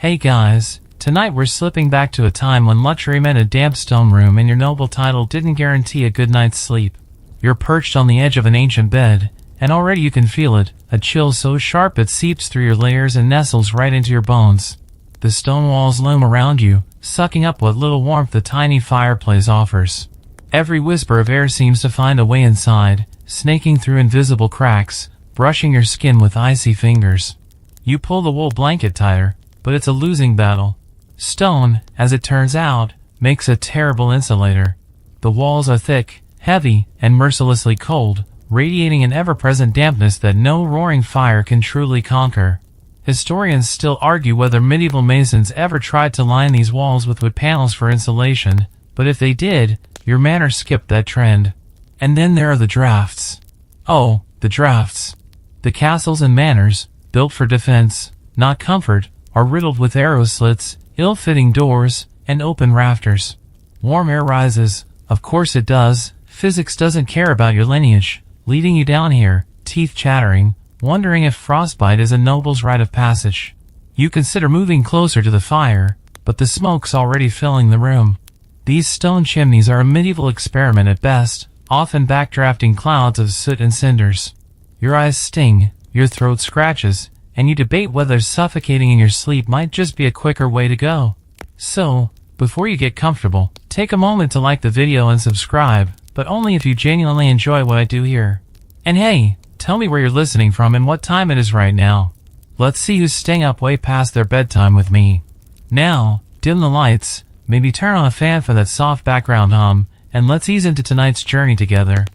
Hey guys, tonight we're slipping back to a time when luxury meant a damp stone room and your noble title didn't guarantee a good night's sleep. You're perched on the edge of an ancient bed, and already you can feel it, a chill so sharp it seeps through your layers and nestles right into your bones. The stone walls loom around you, sucking up what little warmth the tiny fireplace offers. Every whisper of air seems to find a way inside, snaking through invisible cracks, brushing your skin with icy fingers. You pull the wool blanket tighter, but it's a losing battle. Stone, as it turns out, makes a terrible insulator. The walls are thick, heavy, and mercilessly cold, radiating an ever-present dampness that no roaring fire can truly conquer. Historians still argue whether medieval masons ever tried to line these walls with wood panels for insulation, but if they did, your manor skipped that trend. And then there are the drafts. Oh, the drafts. The castles and manors, built for defense, not comfort, are riddled with arrow slits, ill-fitting doors, and open rafters. Warm air rises, of course it does. Physics doesn't care about your lineage, leading you down here, teeth chattering, wondering if frostbite is a noble's rite of passage. You consider moving closer to the fire, but the smoke's already filling the room. These stone chimneys are a medieval experiment at best, often backdrafting clouds of soot and cinders. Your eyes sting, your throat scratches, and you debate whether suffocating in your sleep might just be a quicker way to go. So, before you get comfortable, take a moment to like the video and subscribe, but only if you genuinely enjoy what I do here. And hey, tell me where you're listening from and what time it is right now. Let's see who's staying up way past their bedtime with me. Now, dim the lights, maybe turn on a fan for that soft background hum, and let's ease into tonight's journey together.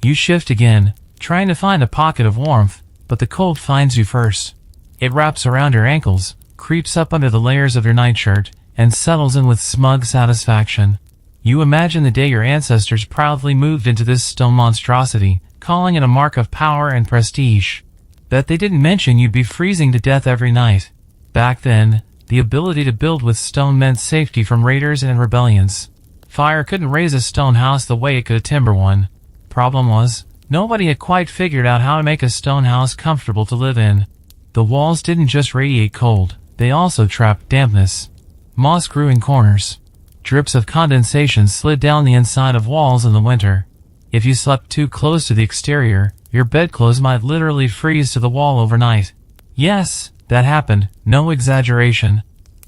You shift again, trying to find a pocket of warmth, but the cold finds you first. It wraps around your ankles, creeps up under the layers of your nightshirt, and settles in with smug satisfaction. You imagine the day your ancestors proudly moved into this stone monstrosity, calling it a mark of power and prestige. Bet they didn't mention you'd be freezing to death every night. Back then, the ability to build with stone meant safety from raiders and rebellions. Fire couldn't raise a stone house the way it could a timber one. Problem was, nobody had quite figured out how to make a stone house comfortable to live in. The walls didn't just radiate cold, they also trapped dampness. Moss grew in corners. Drips of condensation slid down the inside of walls in the winter. If you slept too close to the exterior, your bedclothes might literally freeze to the wall overnight. Yes, that happened, no exaggeration.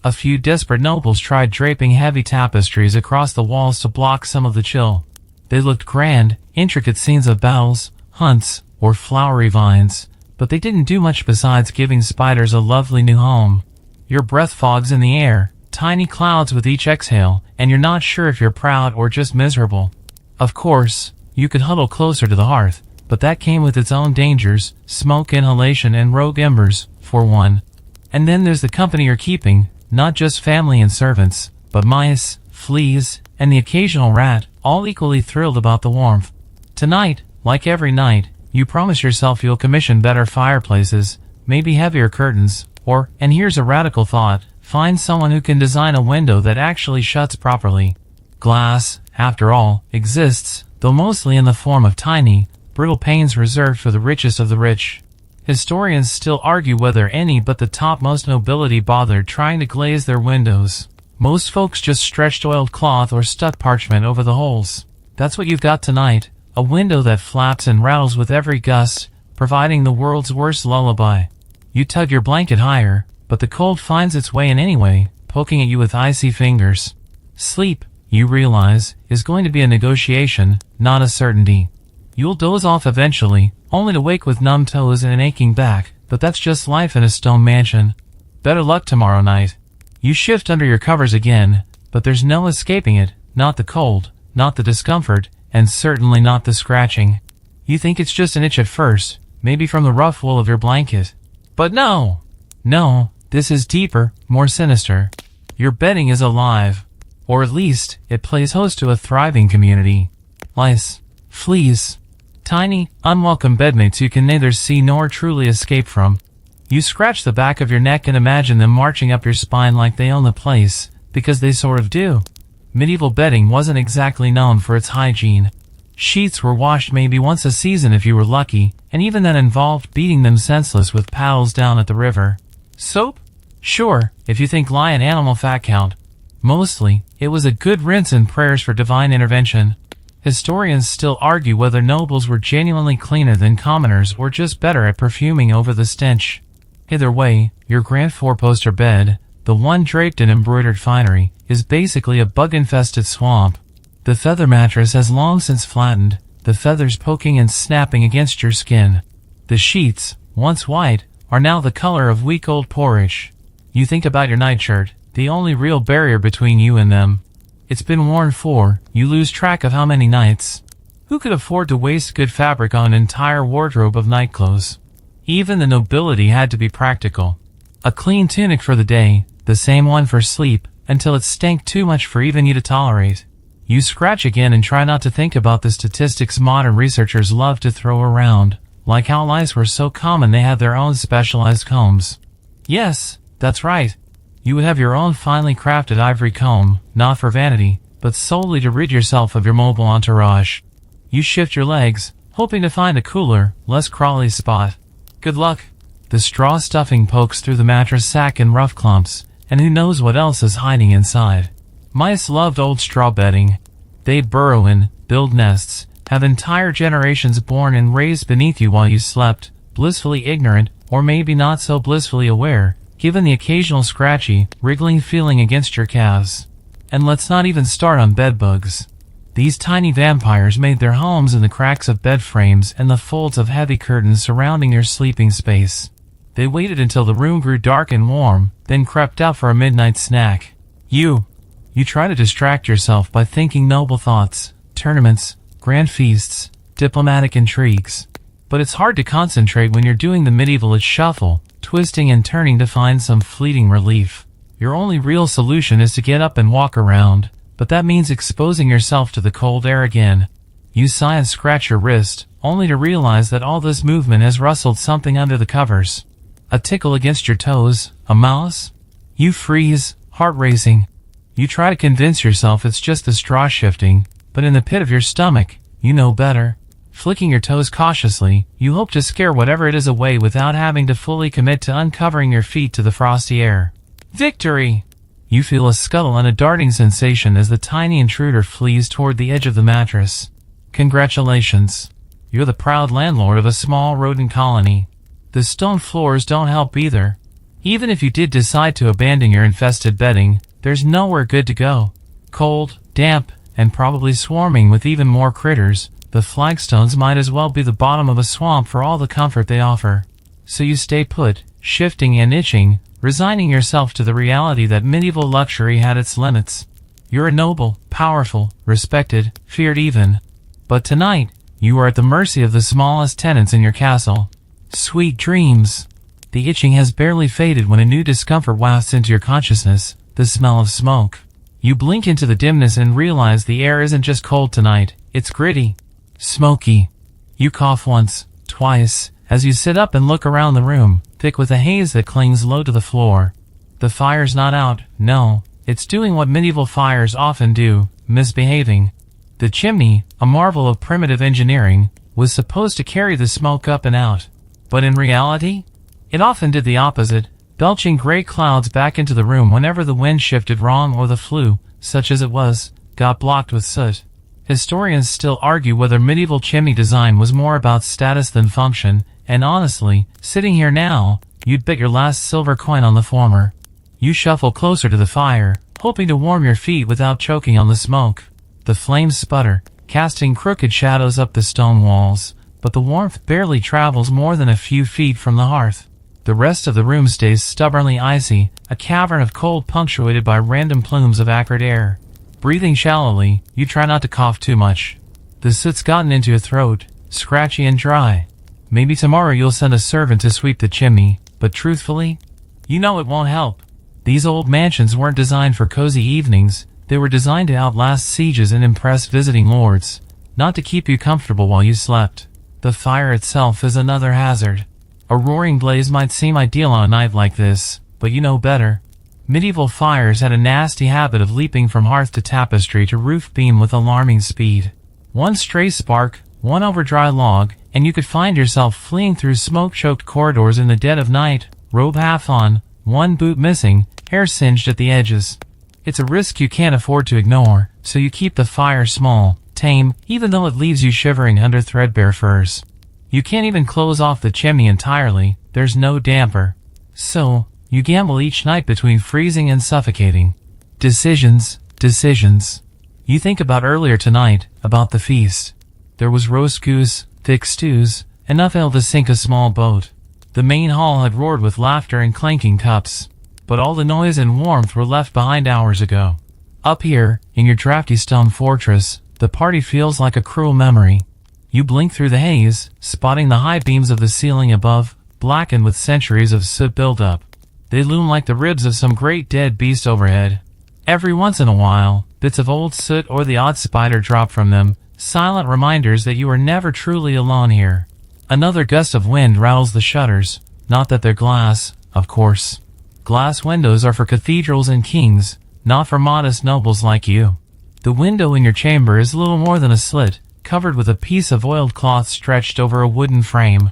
A few desperate nobles tried draping heavy tapestries across the walls to block some of the chill. They looked grand, intricate scenes of battles, hunts, or flowery vines, but they didn't do much besides giving spiders a lovely new home. Your breath fogs in the air, tiny clouds with each exhale, and you're not sure if you're proud or just miserable. Of course, you could huddle closer to the hearth, but that came with its own dangers, smoke inhalation and rogue embers, for one. And then there's the company you're keeping, not just family and servants, but mice, fleas, and the occasional rat, all equally thrilled about the warmth. Tonight, like every night, you promise yourself you'll commission better fireplaces, maybe heavier curtains, or, and here's a radical thought, find someone who can design a window that actually shuts properly. Glass, after all, exists, though mostly in the form of tiny, brittle panes reserved for the richest of the rich. Historians still argue whether any but the topmost nobility bothered trying to glaze their windows. Most folks just stretched oiled cloth or stuck parchment over the holes. That's what you've got tonight, a window that flaps and rattles with every gust, providing the world's worst lullaby. You tug your blanket higher, but the cold finds its way in anyway, poking at you with icy fingers. Sleep, you realize, is going to be a negotiation, not a certainty. You'll doze off eventually, only to wake with numb toes and an aching back, but that's just life in a stone mansion. Better luck tomorrow night. You shift under your covers again, but there's no escaping it, not the cold, not the discomfort, and certainly not the scratching. You think it's just an itch at first, maybe from the rough wool of your blanket. But no! No, this is deeper, more sinister. Your bedding is alive. Or at least, it plays host to a thriving community. Lice, fleas, tiny, unwelcome bedmates you can neither see nor truly escape from. You scratch the back of your neck and imagine them marching up your spine like they own the place, because they sort of do. Medieval bedding wasn't exactly known for its hygiene. Sheets were washed maybe once a season if you were lucky, and even that involved beating them senseless with paddles down at the river. Soap? Sure, if you think lion animal fat count. Mostly, it was a good rinse and prayers for divine intervention. Historians still argue whether nobles were genuinely cleaner than commoners or just better at perfuming over the stench. Either way, your grand four-poster bed, the one draped in embroidered finery, is basically a bug-infested swamp. The feather mattress has long since flattened, the feathers poking and snapping against your skin. The sheets, once white, are now the color of week-old porridge. You think about your nightshirt, the only real barrier between you and them. It's been worn for, you lose track of how many nights. Who could afford to waste good fabric on an entire wardrobe of nightclothes? Even the nobility had to be practical. A clean tunic for the day, the same one for sleep, until it stank too much for even you to tolerate. You scratch again and try not to think about the statistics modern researchers love to throw around, like how lice were so common they had their own specialized combs. Yes, that's right. You would have your own finely crafted ivory comb, not for vanity, but solely to rid yourself of your mobile entourage. You shift your legs, hoping to find a cooler, less crawly spot. Good luck. The straw stuffing pokes through the mattress sack in rough clumps, and who knows what else is hiding inside. Mice loved old straw bedding. They'd burrow in, build nests, have entire generations born and raised beneath you while you slept, blissfully ignorant, or maybe not so blissfully aware, given the occasional scratchy, wriggling feeling against your calves. And let's not even start on bedbugs. These tiny vampires made their homes in the cracks of bed frames and the folds of heavy curtains surrounding your sleeping space. They waited until the room grew dark and warm, then crept out for a midnight snack. You try to distract yourself by thinking noble thoughts, tournaments, grand feasts, diplomatic intrigues. But it's hard to concentrate when you're doing the medievalist shuffle, twisting and turning to find some fleeting relief. Your only real solution is to get up and walk around, but that means exposing yourself to the cold air again. You sigh and scratch your wrist, only to realize that all this movement has rustled something under the covers. A tickle against your toes, a mouse? You freeze, heart racing. You try to convince yourself it's just the straw shifting, but in the pit of your stomach, you know better. Flicking your toes cautiously, you hope to scare whatever it is away without having to fully commit to uncovering your feet to the frosty air. Victory! You feel a scuttle and a darting sensation as the tiny intruder flees toward the edge of the mattress. Congratulations. You're the proud landlord of a small rodent colony. The stone floors don't help either. Even if you did decide to abandon your infested bedding, there's nowhere good to go. Cold, damp, and probably swarming with even more critters, the flagstones might as well be the bottom of a swamp for all the comfort they offer. So you stay put, shifting and itching, resigning yourself to the reality that medieval luxury had its limits. You're a noble, powerful, respected, feared even. But tonight, you are at the mercy of the smallest tenants in your castle. Sweet dreams. The itching has barely faded when a new discomfort wafts into your consciousness, the smell of smoke. You blink into the dimness and realize the air isn't just cold tonight, it's gritty. Smoky. You cough once, twice, as you sit up and look around the room, thick with a haze that clings low to the floor. The fire's not out, no, it's doing what medieval fires often do, misbehaving. The chimney, a marvel of primitive engineering, was supposed to carry the smoke up and out. But in reality, it often did the opposite, belching gray clouds back into the room whenever the wind shifted wrong or the flue, such as it was, got blocked with soot. Historians still argue whether medieval chimney design was more about status than function, and honestly, sitting here now, you'd bet your last silver coin on the former. You shuffle closer to the fire, hoping to warm your feet without choking on the smoke. The flames sputter, casting crooked shadows up the stone walls, but the warmth barely travels more than a few feet from the hearth. The rest of the room stays stubbornly icy, a cavern of cold punctuated by random plumes of acrid air. Breathing shallowly, you try not to cough too much. The soot's gotten into your throat, scratchy and dry. Maybe tomorrow you'll send a servant to sweep the chimney, but truthfully, you know it won't help. These old mansions weren't designed for cozy evenings, they were designed to outlast sieges and impress visiting lords, not to keep you comfortable while you slept. The fire itself is another hazard. A roaring blaze might seem ideal on a night like this, but you know better. Medieval fires had a nasty habit of leaping from hearth to tapestry to roof beam with alarming speed. One stray spark, one over-dry log, and you could find yourself fleeing through smoke-choked corridors in the dead of night, robe half on, one boot missing, hair singed at the edges. It's a risk you can't afford to ignore, so you keep the fire small, tame, even though it leaves you shivering under threadbare furs. You can't even close off the chimney entirely, there's no damper. So, you gamble each night between freezing and suffocating. Decisions, decisions. You think about earlier tonight, about the feast. There was roast goose, thick stews, enough ale to sink a small boat. The main hall had roared with laughter and clanking cups. But all the noise and warmth were left behind hours ago. Up here, in your drafty stone fortress, the party feels like a cruel memory. You blink through the haze, spotting the high beams of the ceiling above, blackened with centuries of soot buildup. They loom like the ribs of some great dead beast overhead. Every once in a while, bits of old soot or the odd spider drop from them, silent reminders that you are never truly alone here. Another gust of wind rattles the shutters, not that they're glass, of course. Glass windows are for cathedrals and kings, not for modest nobles like you. The window in your chamber is little more than a slit, covered with a piece of oiled cloth stretched over a wooden frame.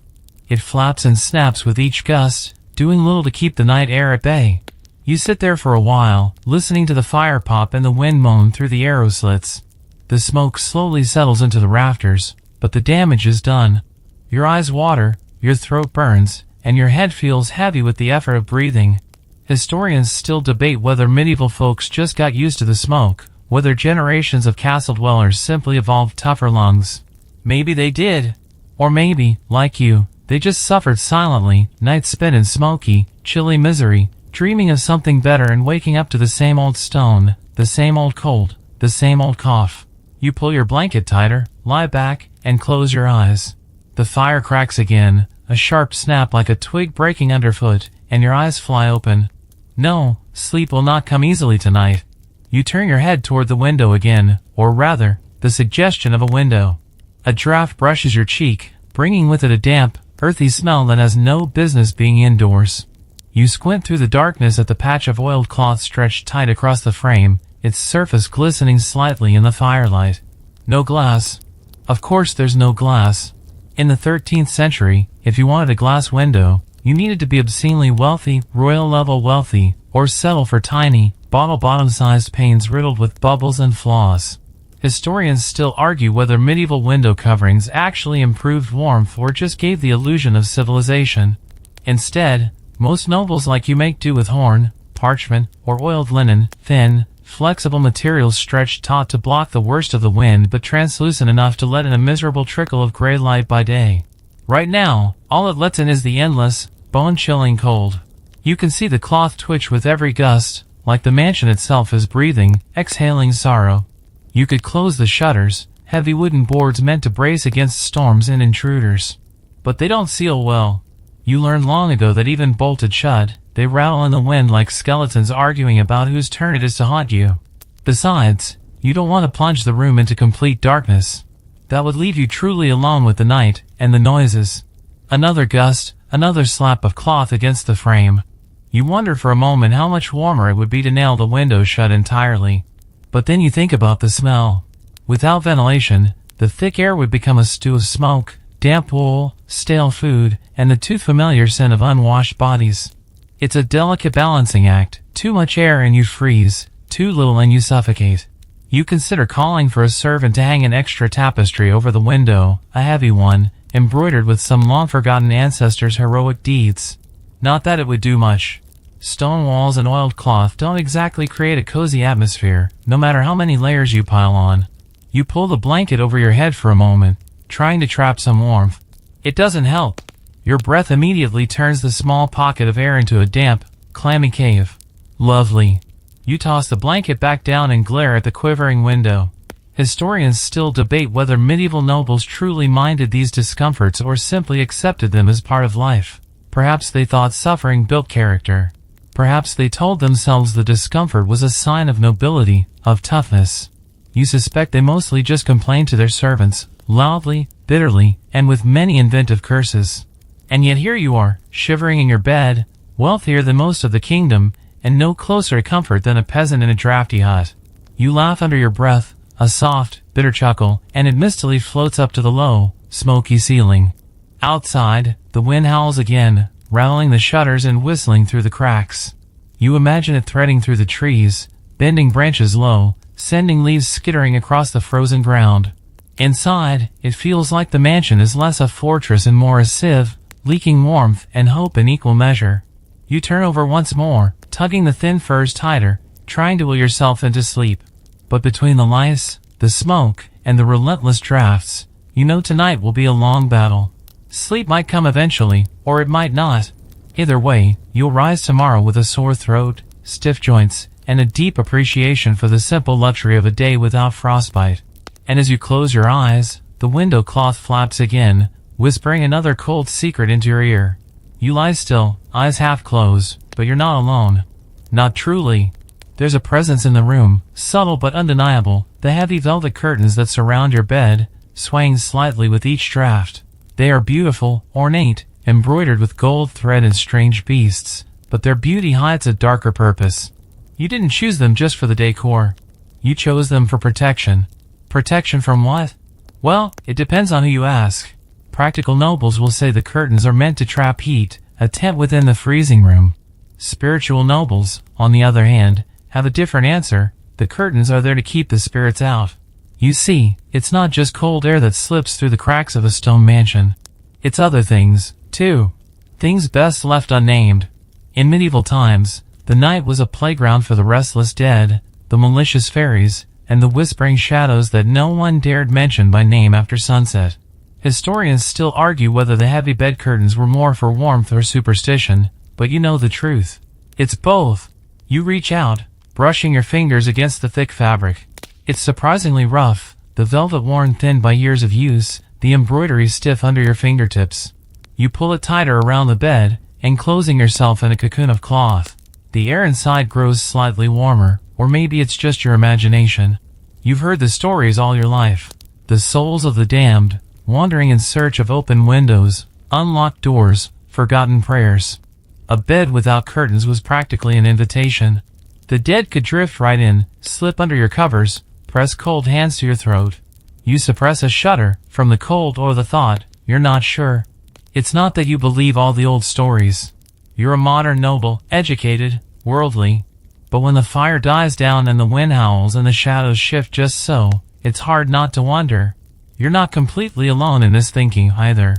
It flaps and snaps with each gust, doing little to keep the night air at bay. You sit there for a while, listening to the fire pop and the wind moan through the arrow slits. The smoke slowly settles into the rafters, but the damage is done. Your eyes water, your throat burns, and your head feels heavy with the effort of breathing. Historians still debate whether medieval folks just got used to the smoke, whether generations of castle dwellers simply evolved tougher lungs. Maybe they did. Or maybe, like you, they just suffered silently, nights spent in smoky, chilly misery, dreaming of something better and waking up to the same old stone, the same old cold, the same old cough. You pull your blanket tighter, lie back, and close your eyes. The fire cracks again, a sharp snap like a twig breaking underfoot, and your eyes fly open. No, sleep will not come easily tonight. You turn your head toward the window again, or rather, the suggestion of a window. A draft brushes your cheek, bringing with it a damp, earthy smell that has no business being indoors. You squint through the darkness at the patch of oiled cloth stretched tight across the frame, its surface glistening slightly in the firelight. No glass. Of course there's no glass. In the 13th century, if you wanted a glass window, you needed to be obscenely wealthy, royal-level wealthy, or settle for tiny, bottle-bottom-sized panes riddled with bubbles and flaws. Historians still argue whether medieval window coverings actually improved warmth or just gave the illusion of civilization. Instead, most nobles like you make do with horn, parchment, or oiled linen, thin, flexible materials stretched taut to block the worst of the wind but translucent enough to let in a miserable trickle of gray light by day. Right now, all it lets in is the endless, bone-chilling cold. You can see the cloth twitch with every gust, like the mansion itself is breathing, exhaling sorrow. You could close the shutters, heavy wooden boards meant to brace against storms and intruders. But they don't seal well. You learned long ago that even bolted shut, they rattle in the wind like skeletons arguing about whose turn it is to haunt you. Besides, you don't want to plunge the room into complete darkness. That would leave you truly alone with the night, and the noises. Another gust, another slap of cloth against the frame. You wonder for a moment how much warmer it would be to nail the window shut entirely. But then you think about the smell. Without ventilation, the thick air would become a stew of smoke, damp wool, stale food, and the too familiar scent of unwashed bodies. It's a delicate balancing act. Too much air and you freeze, too little and you suffocate. You consider calling for a servant to hang an extra tapestry over the window, a heavy one, embroidered with some long-forgotten ancestor's heroic deeds. Not that it would do much. Stone walls and oiled cloth don't exactly create a cozy atmosphere, no matter how many layers you pile on. You pull the blanket over your head for a moment, trying to trap some warmth. It doesn't help. Your breath immediately turns the small pocket of air into a damp, clammy cave. Lovely. You toss the blanket back down and glare at the quivering window. Historians still debate whether medieval nobles truly minded these discomforts or simply accepted them as part of life. Perhaps they thought suffering built character. Perhaps they told themselves the discomfort was a sign of nobility, of toughness. You suspect they mostly just complained to their servants, loudly, bitterly, and with many inventive curses. And yet here you are, shivering in your bed, wealthier than most of the kingdom, and no closer to comfort than a peasant in a drafty hut. You laugh under your breath, a soft, bitter chuckle, and it mistily floats up to the low, smoky ceiling. Outside, the wind howls again, rattling the shutters and whistling through the cracks. You imagine it threading through the trees, bending branches low, sending leaves skittering across the frozen ground. Inside, it feels like the mansion is less a fortress and more a sieve, leaking warmth and hope in equal measure. You turn over once more, tugging the thin furs tighter, trying to will yourself into sleep. But between the lice, the smoke, and the relentless drafts, you know tonight will be a long battle. Sleep might come eventually, or it might not. Either way, you'll rise tomorrow with a sore throat, stiff joints, and a deep appreciation for the simple luxury of a day without frostbite. And as you close your eyes, the window cloth flaps again, whispering another cold secret into your ear. You lie still, eyes half closed, but you're not alone. Not truly. There's a presence in the room, subtle but undeniable, the heavy velvet curtains that surround your bed, swaying slightly with each draft. They are beautiful, ornate, embroidered with gold thread and strange beasts, but their beauty hides a darker purpose. You didn't choose them just for the decor. You chose them for protection. Protection from what? Well, it depends on who you ask. Practical nobles will say the curtains are meant to trap heat, a tent within the freezing room. Spiritual nobles, on the other hand, have a different answer. The curtains are there to keep the spirits out. You see, it's not just cold air that slips through the cracks of a stone mansion. It's other things, too. Things best left unnamed. In medieval times, the night was a playground for the restless dead, the malicious fairies, and the whispering shadows that no one dared mention by name after sunset. Historians still argue whether the heavy bed curtains were more for warmth or superstition, but you know the truth. It's both. You reach out, brushing your fingers against the thick fabric. It's surprisingly rough, the velvet worn thin by years of use, the embroidery stiff under your fingertips. You pull it tighter around the bed, enclosing yourself in a cocoon of cloth. The air inside grows slightly warmer, or maybe it's just your imagination. You've heard the stories all your life. The souls of the damned, wandering in search of open windows, unlocked doors, forgotten prayers. A bed without curtains was practically an invitation. The dead could drift right in, slip under your covers, press cold hands to your throat. You suppress a shudder, from the cold or the thought, you're not sure. It's not that you believe all the old stories. You're a modern noble, educated, worldly. But when the fire dies down and the wind howls and the shadows shift just so, it's hard not to wonder. You're not completely alone in this thinking either.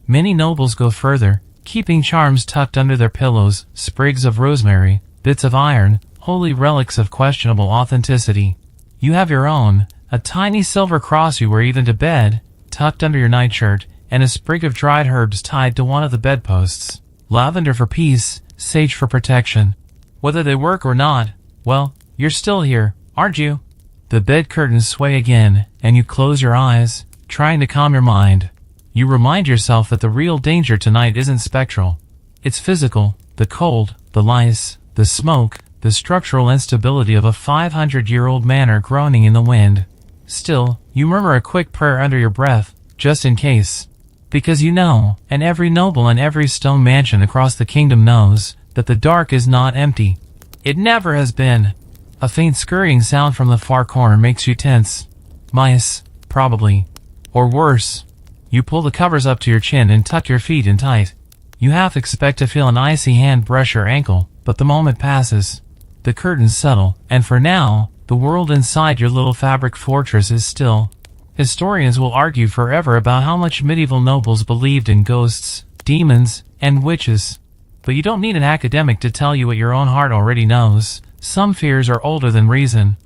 Many nobles go further, keeping charms tucked under their pillows, sprigs of rosemary, bits of iron, holy relics of questionable authenticity. You have your own, a tiny silver cross you wear even to bed, tucked under your nightshirt, and a sprig of dried herbs tied to one of the bedposts. Lavender for peace, sage for protection. Whether they work or not, well, you're still here, aren't you? The bed curtains sway again, and you close your eyes, trying to calm your mind. You remind yourself that the real danger tonight isn't spectral. It's physical, the cold, the lice, the smoke, the structural instability of a 500-year-old manor groaning in the wind. Still, you murmur a quick prayer under your breath, just in case. Because you know, and every noble in every stone mansion across the kingdom knows, that the dark is not empty. It never has been. A faint scurrying sound from the far corner makes you tense. Mice, probably. Or worse. You pull the covers up to your chin and tuck your feet in tight. You half expect to feel an icy hand brush your ankle, but the moment passes. The curtains settle, and for now, the world inside your little fabric fortress is still. Historians will argue forever about how much medieval nobles believed in ghosts, demons, and witches. But you don't need an academic to tell you what your own heart already knows. Some fears are older than reason.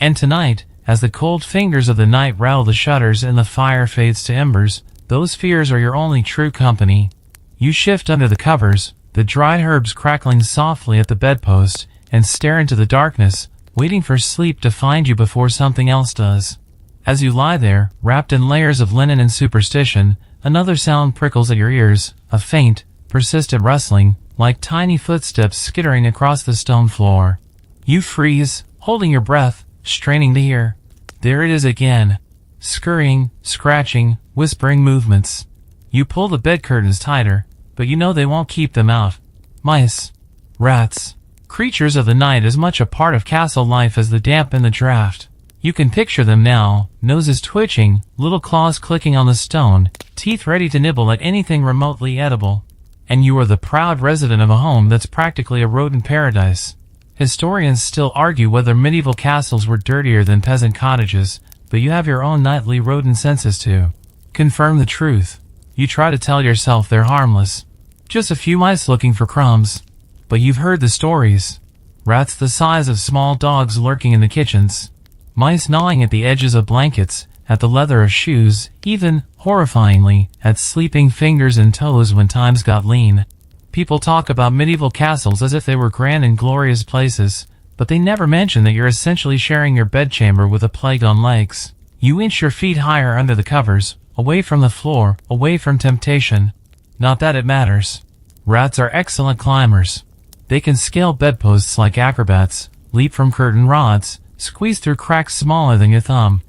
And tonight, as the cold fingers of the night rattle the shutters and the fire fades to embers, those fears are your only true company. You shift under the covers, the dried herbs crackling softly at the bedpost, and stare into the darkness, waiting for sleep to find you before something else does. As you lie there, wrapped in layers of linen and superstition, another sound prickles at your ears, a faint, persistent rustling, like tiny footsteps skittering across the stone floor. You freeze, holding your breath, straining to hear. There it is again. Scurrying, scratching, whispering movements. You pull the bed curtains tighter, but you know they won't keep them out. Mice. Rats. Creatures of the night as much a part of castle life as the damp and the draft. You can picture them now, noses twitching, little claws clicking on the stone, teeth ready to nibble at anything remotely edible. and you are the proud resident of a home that's practically a rodent paradise. Historians still argue whether medieval castles were dirtier than peasant cottages, but you have your own nightly rodent census to confirm the truth. You try to tell yourself they're harmless. Just a few mice looking for crumbs. But you've heard the stories. Rats the size of small dogs lurking in the kitchens. Mice gnawing at the edges of blankets, at the leather of shoes, even, horrifyingly, at sleeping fingers and toes when times got lean. People talk about medieval castles as if they were grand and glorious places, but they never mention that you're essentially sharing your bedchamber with a plague on legs. You inch your feet higher under the covers, away from the floor, away from temptation. Not that it matters. Rats are excellent climbers. They can scale bedposts like acrobats, leap from curtain rods, squeeze through cracks smaller than your thumb.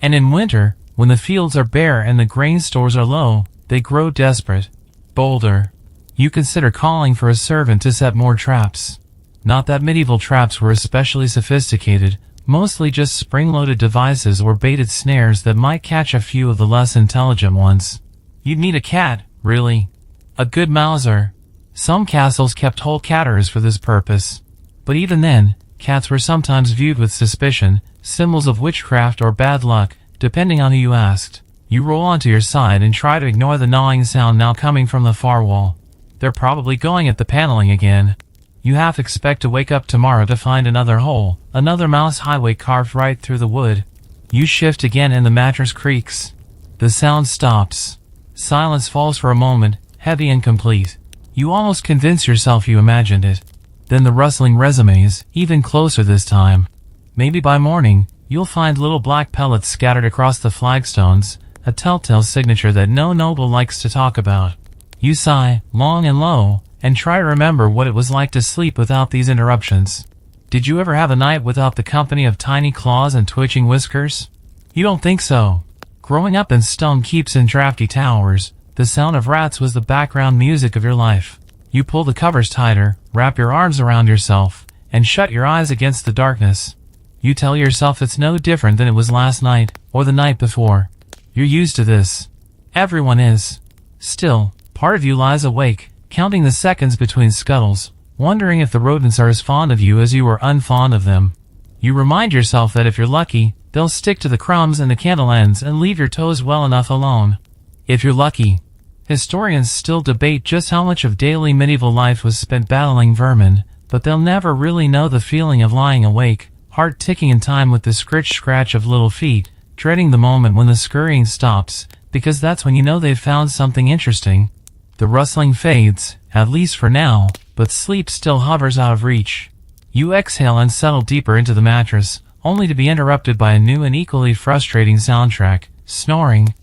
And in winter, when the fields are bare and the grain stores are low, they grow desperate. Bolder. You consider calling for a servant to set more traps. Not that medieval traps were especially sophisticated, mostly just spring-loaded devices or baited snares that might catch a few of the less intelligent ones. You'd need a cat, really. A good mouser. Some castles kept whole catters for this purpose. But even then, cats were sometimes viewed with suspicion, symbols of witchcraft or bad luck, depending on who you asked. You roll onto your side and try to ignore the gnawing sound now coming from the far wall. They're probably going at the paneling again. You half expect to wake up tomorrow to find another hole, another mouse highway carved right through the wood. You shift again and the mattress creaks. The sound stops. Silence falls for a moment, heavy and complete. You almost convince yourself you imagined it. Then the rustling resumes, even closer this time. Maybe by morning, you'll find little black pellets scattered across the flagstones, a telltale signature that no noble likes to talk about. You sigh, long and low, and try to remember what it was like to sleep without these interruptions. Did you ever have a night without the company of tiny claws and twitching whiskers? You don't think so. Growing up in stone keeps and drafty towers, the sound of rats was the background music of your life. You pull the covers tighter, wrap your arms around yourself, and shut your eyes against the darkness. You tell yourself it's no different than it was last night, or the night before. You're used to this. Everyone is. Still, part of you lies awake, counting the seconds between scuttles, wondering if the rodents are as fond of you as you were unfond of them. You remind yourself that if you're lucky, they'll stick to the crumbs and the candle ends and leave your toes well enough alone. If you're lucky. Historians still debate just how much of daily medieval life was spent battling vermin, but they'll never really know the feeling of lying awake, heart ticking in time with the scritch-scratch of little feet, dreading the moment when the scurrying stops, because that's when you know they've found something interesting. The rustling fades, at least for now, but sleep still hovers out of reach. You exhale and settle deeper into the mattress, only to be interrupted by a new and equally frustrating soundtrack, snoring.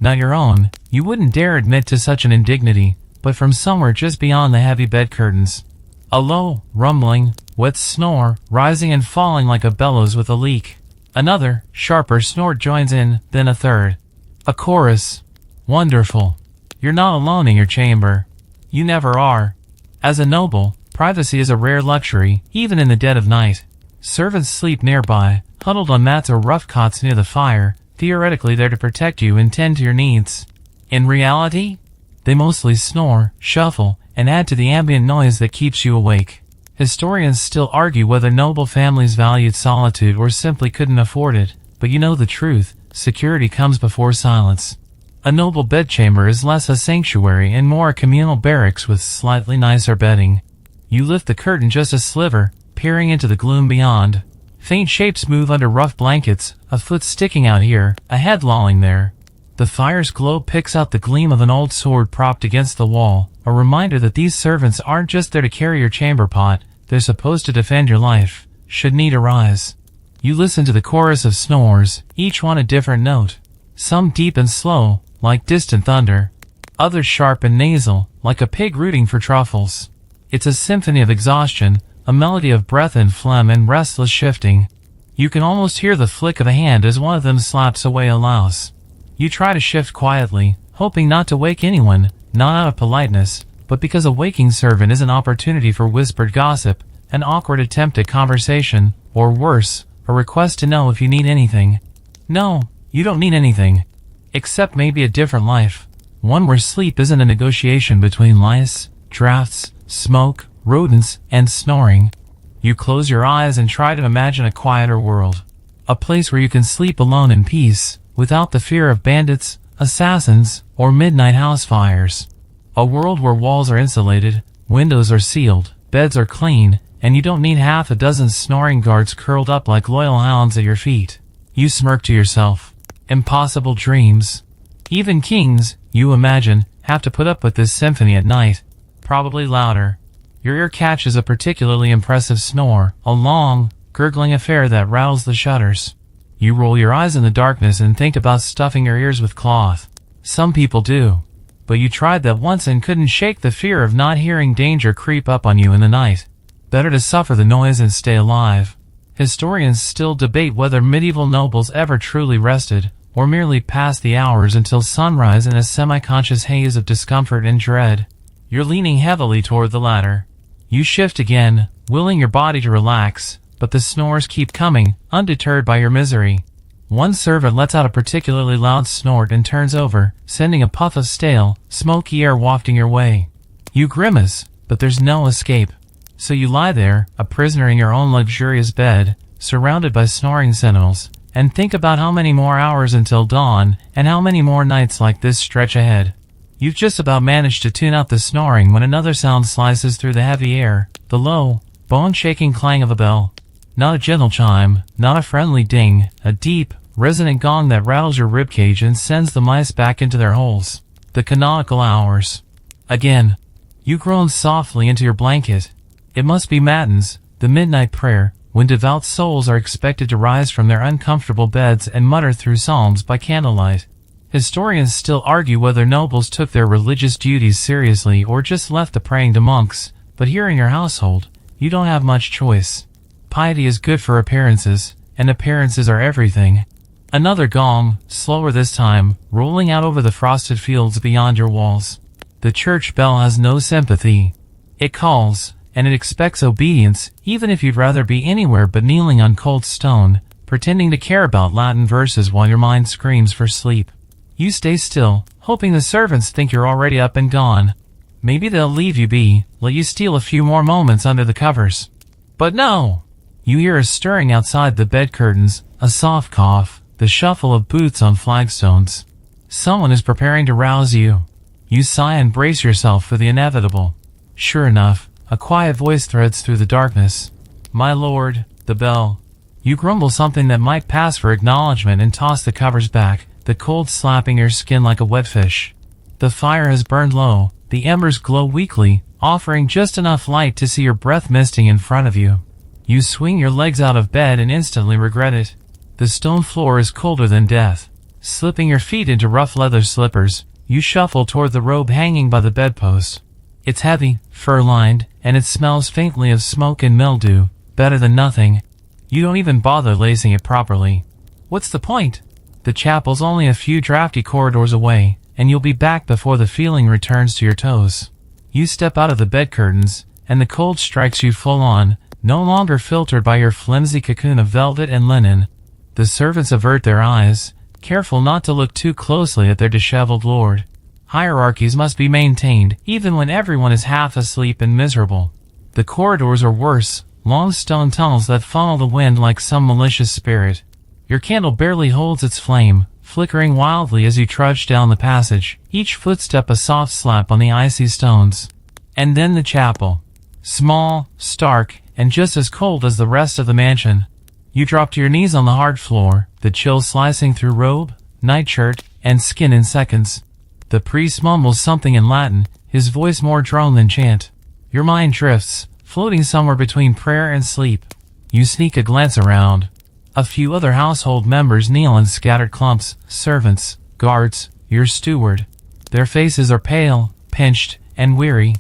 Not your own, you wouldn't dare admit to such an indignity, but from somewhere just beyond the heavy bed curtains. A low, rumbling, wet snore, rising and falling like a bellows with a leak. Another, sharper snort joins in, then a third. A chorus. Wonderful. You're not alone in your chamber. You never are. As a noble, privacy is a rare luxury, even in the dead of night. Servants sleep nearby, huddled on mats or rough cots near the fire, theoretically there to protect you and tend to your needs. In reality, they mostly snore, shuffle, and add to the ambient noise that keeps you awake. Historians still argue whether noble families valued solitude or simply couldn't afford it, but you know the truth, security comes before silence. A noble bedchamber is less a sanctuary and more a communal barracks with slightly nicer bedding. You lift the curtain just a sliver, peering into the gloom beyond. Faint shapes move under rough blankets, a foot sticking out here, a head lolling there. The fire's glow picks out the gleam of an old sword propped against the wall, a reminder that these servants aren't just there to carry your chamber pot, they're supposed to defend your life, should need arise. You listen to the chorus of snores, each one a different note. Some deep and slow, like distant thunder. Others sharp and nasal, like a pig rooting for truffles. It's a symphony of exhaustion, a melody of breath and phlegm and restless shifting. You can almost hear the flick of a hand as one of them slaps away a louse. You try to shift quietly, hoping not to wake anyone, not out of politeness, but because a waking servant is an opportunity for whispered gossip, an awkward attempt at conversation, or worse, a request to know if you need anything. No, you don't need anything. Except maybe a different life. One where sleep isn't a negotiation between lice, drafts, smoke, rodents, and snoring. You close your eyes and try to imagine a quieter world. A place where you can sleep alone in peace, without the fear of bandits, assassins, or midnight house fires. A world where walls are insulated, windows are sealed, beds are clean, and you don't need half a dozen snoring guards curled up like loyal hounds at your feet. You smirk to yourself. Impossible dreams. Even kings, you imagine, have to put up with this symphony at night. Probably louder. Your ear catches a particularly impressive snore, a long, gurgling affair that rattles the shutters. You roll your eyes in the darkness and think about stuffing your ears with cloth. Some people do. But you tried that once and couldn't shake the fear of not hearing danger creep up on you in the night. Better to suffer the noise and stay alive. Historians still debate whether medieval nobles ever truly rested, or merely passed the hours until sunrise in a semi-conscious haze of discomfort and dread. You're leaning heavily toward the latter. You shift again, willing your body to relax, but the snores keep coming, undeterred by your misery. One servant lets out a particularly loud snort and turns over, sending a puff of stale, smoky air wafting your way. You grimace, but there's no escape. So you lie there, a prisoner in your own luxurious bed, surrounded by snoring sentinels, and think about how many more hours until dawn, and how many more nights like this stretch ahead. You've just about managed to tune out the snoring when another sound slices through the heavy air, the low, bone-shaking clang of a bell. Not a gentle chime, not a friendly ding, a deep, resonant gong that rattles your ribcage and sends the mice back into their holes. The canonical hours. Again. You groan softly into your blanket. It must be matins, the midnight prayer, when devout souls are expected to rise from their uncomfortable beds and mutter through psalms by candlelight. Historians still argue whether nobles took their religious duties seriously or just left the praying to monks, but here in your household, you don't have much choice. Piety is good for appearances, and appearances are everything. Another gong, slower this time, rolling out over the frosted fields beyond your walls. The church bell has no sympathy. It calls, and it expects obedience, even if you'd rather be anywhere but kneeling on cold stone, pretending to care about Latin verses while your mind screams for sleep. You stay still, hoping the servants think you're already up and gone. Maybe they'll leave you be, let you steal a few more moments under the covers. But no! You hear a stirring outside the bed curtains, a soft cough, the shuffle of boots on flagstones. Someone is preparing to rouse you. You sigh and brace yourself for the inevitable. Sure enough, a quiet voice threads through the darkness. My lord, the bell. You grumble something that might pass for acknowledgement and toss the covers back, the cold slapping your skin like a wet fish. The fire has burned low, the embers glow weakly, offering just enough light to see your breath misting in front of you. You swing your legs out of bed and instantly regret it. The stone floor is colder than death. Slipping your feet into rough leather slippers, you shuffle toward the robe hanging by the bedpost. It's heavy, fur-lined, and it smells faintly of smoke and mildew, better than nothing. You don't even bother lacing it properly. What's the point? The chapel's only a few drafty corridors away, and you'll be back before the feeling returns to your toes. You step out of the bed curtains, and the cold strikes you full on, no longer filtered by your flimsy cocoon of velvet and linen. The servants avert their eyes, careful not to look too closely at their disheveled lord. Hierarchies must be maintained, even when everyone is half asleep and miserable. The corridors are worse, long stone tunnels that funnel the wind like some malicious spirit. Your candle barely holds its flame, flickering wildly as you trudge down the passage, each footstep a soft slap on the icy stones. And then the chapel. Small, stark, and just as cold as the rest of the mansion. You drop to your knees on the hard floor, the chill slicing through robe, nightshirt, and skin in seconds. The priest mumbles something in Latin, his voice more drone than chant. Your mind drifts, floating somewhere between prayer and sleep. You sneak a glance around. A few other household members kneel in scattered clumps, servants, guards, your steward. Their faces are pale, pinched, and weary.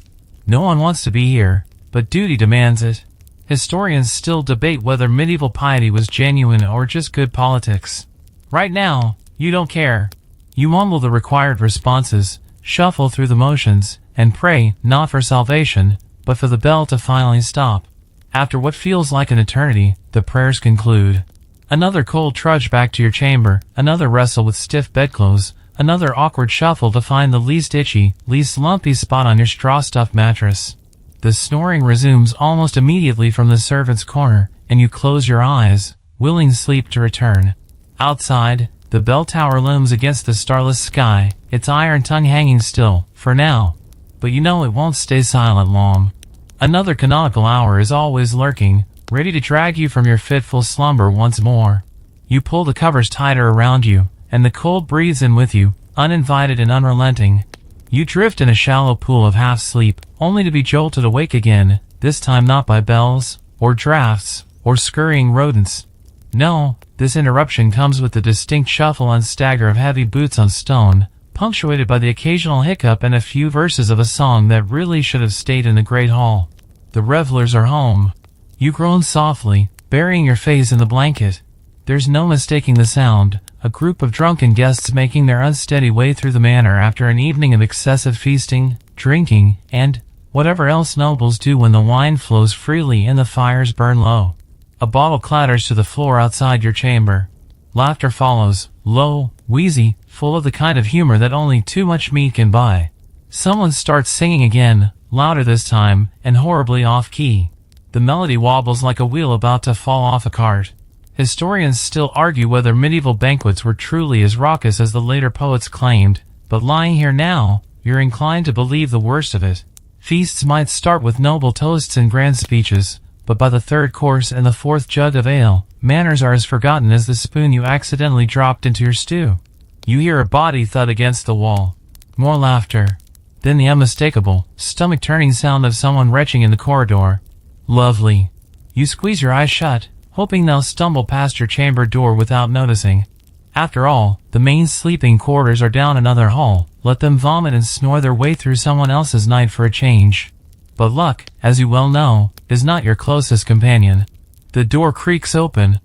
No one wants to be here, but duty demands it. Historians still debate whether medieval piety was genuine or just good politics. Right now, you don't care. You mumble the required responses, shuffle through the motions, and pray, not for salvation, but for the bell to finally stop. After what feels like an eternity, the prayers conclude. Another cold trudge back to your chamber, another wrestle with stiff bedclothes, Another awkward shuffle to find the least itchy, least lumpy spot on your straw-stuffed mattress. The snoring resumes almost immediately from the servant's corner, and you close your eyes, willing sleep to return. Outside, the bell tower looms against the starless sky, its iron tongue hanging still, for now. But you know it won't stay silent long. Another canonical hour is always lurking, ready to drag you from your fitful slumber once more. You pull the covers tighter around you, and the cold breathes in with you, uninvited and unrelenting. You drift in a shallow pool of half-sleep, only to be jolted awake again, this time not by bells, or drafts, or scurrying rodents. No, this interruption comes with the distinct shuffle and stagger of heavy boots on stone, punctuated by the occasional hiccup and a few verses of a song that really should have stayed in the great hall. The revelers are home. You groan softly, burying your face in the blanket. There's no mistaking the sound, a group of drunken guests making their unsteady way through the manor after an evening of excessive feasting, drinking, and whatever else nobles do when the wine flows freely and the fires burn low. A bottle clatters to the floor outside your chamber. Laughter follows, low, wheezy, full of the kind of humor that only too much meat can buy. Someone starts singing again, louder this time, and horribly off-key. The melody wobbles like a wheel about to fall off a cart. Historians still argue whether medieval banquets were truly as raucous as the later poets claimed, but lying here now, you're inclined to believe the worst of it. Feasts might start with noble toasts and grand speeches, but by the third course and the fourth jug of ale, manners are as forgotten as the spoon you accidentally dropped into your stew. You hear a body thud against the wall. More laughter. Then the unmistakable, stomach-turning sound of someone retching in the corridor. Lovely. You squeeze your eyes shut, hoping they'll stumble past your chamber door without noticing. After all, the main sleeping quarters are down another hall. Let them vomit and snore their way through someone else's night for a change. But luck, as you well know, is not your closest companion. The door creaks open.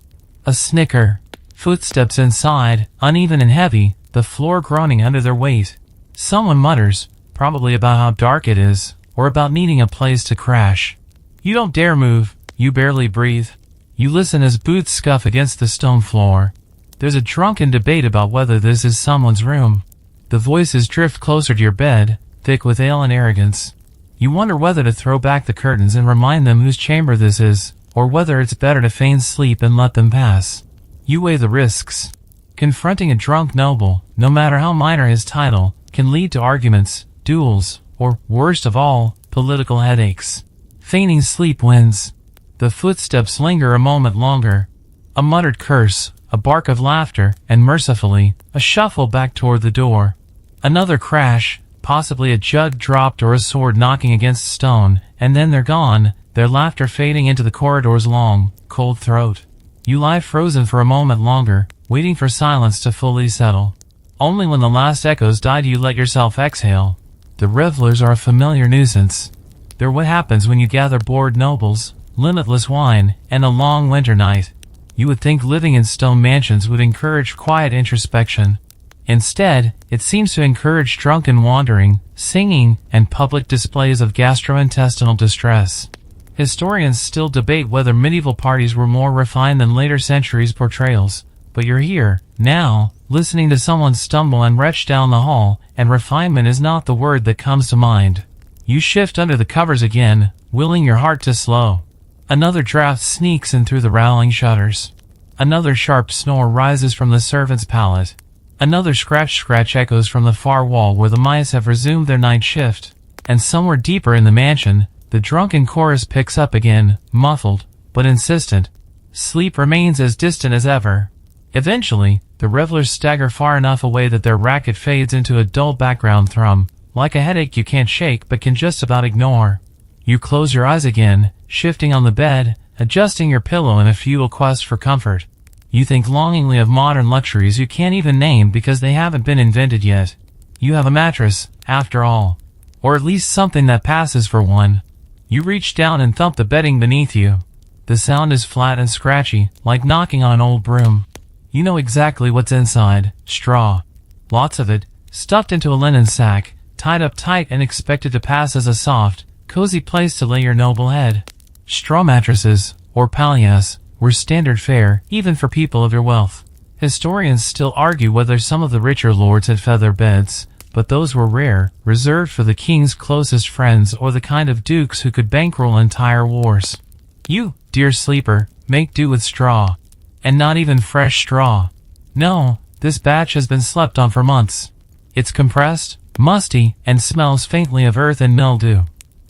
A snicker. Footsteps inside, uneven and heavy, the floor groaning under their weight. Someone mutters, probably about how dark it is, or about needing a place to crash. You don't dare move, you barely breathe. You listen as boots scuff against the stone floor. There's a drunken debate about whether this is someone's room. The voices drift closer to your bed, thick with ale and arrogance. You wonder whether to throw back the curtains and remind them whose chamber this is, or whether it's better to feign sleep and let them pass. You weigh the risks. Confronting a drunk noble, no matter how minor his title, can lead to arguments, duels, or, worst of all, political headaches. Feigning sleep wins. The footsteps linger a moment longer. A muttered curse, a bark of laughter, and mercifully, a shuffle back toward the door. Another crash, possibly a jug dropped or a sword knocking against stone, and then they're gone, their laughter fading into the corridor's long, cold throat. You lie frozen for a moment longer, waiting for silence to fully settle. Only when the last echoes die do you let yourself exhale. The revelers are a familiar nuisance. They're what happens when you gather bored nobles, limitless wine, and a long winter night. You would think living in stone mansions would encourage quiet introspection. Instead, it seems to encourage drunken wandering, singing, and public displays of gastrointestinal distress. Historians still debate whether medieval parties were more refined than later centuries' portrayals, but you're here, now, listening to someone stumble and retch down the hall, and refinement is not the word that comes to mind. You shift under the covers again, willing your heart to slow. Another draft sneaks in through the rattling shutters. Another sharp snore rises from the servant's pallet. Another scratch echoes from the far wall where the mice have resumed their night shift. And somewhere deeper in the mansion, the drunken chorus picks up again, muffled, but insistent. Sleep remains as distant as ever. Eventually, the revelers stagger far enough away that their racket fades into a dull background thrum, like a headache you can't shake but can just about ignore. You close your eyes again, shifting on the bed, adjusting your pillow in a futile quest for comfort. You think longingly of modern luxuries you can't even name because they haven't been invented yet. You have a mattress, after all. Or at least something that passes for one. You reach down and thump the bedding beneath you. The sound is flat and scratchy, like knocking on an old broom. You know exactly what's inside, straw. Lots of it, stuffed into a linen sack, tied up tight and expected to pass as a soft, cozy place to lay your noble head. Straw mattresses, or pallias, were standard fare, even for people of your wealth. Historians still argue whether some of the richer lords had feather beds, but those were rare, reserved for the king's closest friends or the kind of dukes who could bankroll entire wars. You, dear sleeper, make do with straw. And not even fresh straw. No, this batch has been slept on for months. It's compressed, musty, and smells faintly of earth and mildew.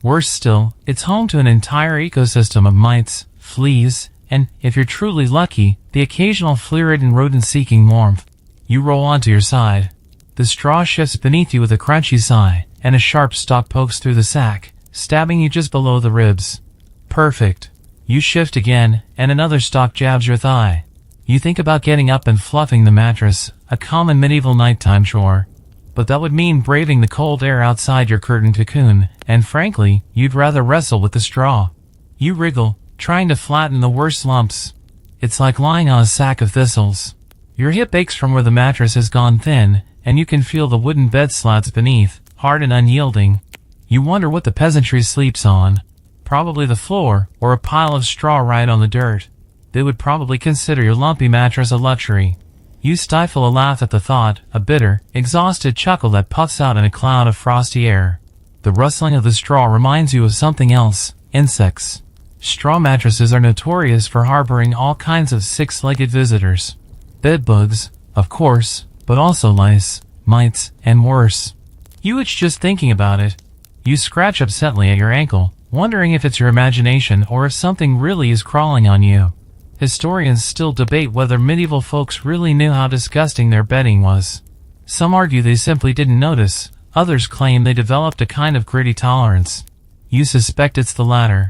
Worse still, it's home to an entire ecosystem of mites, fleas, and, if you're truly lucky, the occasional flea-ridden rodent seeking warmth. You roll onto your side. The straw shifts beneath you with a crunchy sigh, and a sharp stalk pokes through the sack, stabbing you just below the ribs. Perfect. You shift again, and another stalk jabs your thigh. You think about getting up and fluffing the mattress, a common medieval nighttime chore. But that would mean braving the cold air outside your curtained cocoon, and frankly, you'd rather wrestle with the straw. You wriggle, trying to flatten the worst lumps. It's like lying on a sack of thistles. Your hip aches from where the mattress has gone thin, and you can feel the wooden bed slats beneath, hard and unyielding. You wonder what the peasantry sleeps on. Probably the floor, or a pile of straw right on the dirt. They would probably consider your lumpy mattress a luxury. You stifle a laugh at the thought, a bitter, exhausted chuckle that puffs out in a cloud of frosty air. The rustling of the straw reminds you of something else, insects. Straw mattresses are notorious for harboring all kinds of six-legged visitors. Bedbugs, of course, but also lice, mites, and worse. You itch just thinking about it. You scratch upsetly at your ankle, wondering if it's your imagination or if something really is crawling on you. Historians still debate whether medieval folks really knew how disgusting their bedding was. Some argue they simply didn't notice, others claim they developed a kind of gritty tolerance. You suspect it's the latter.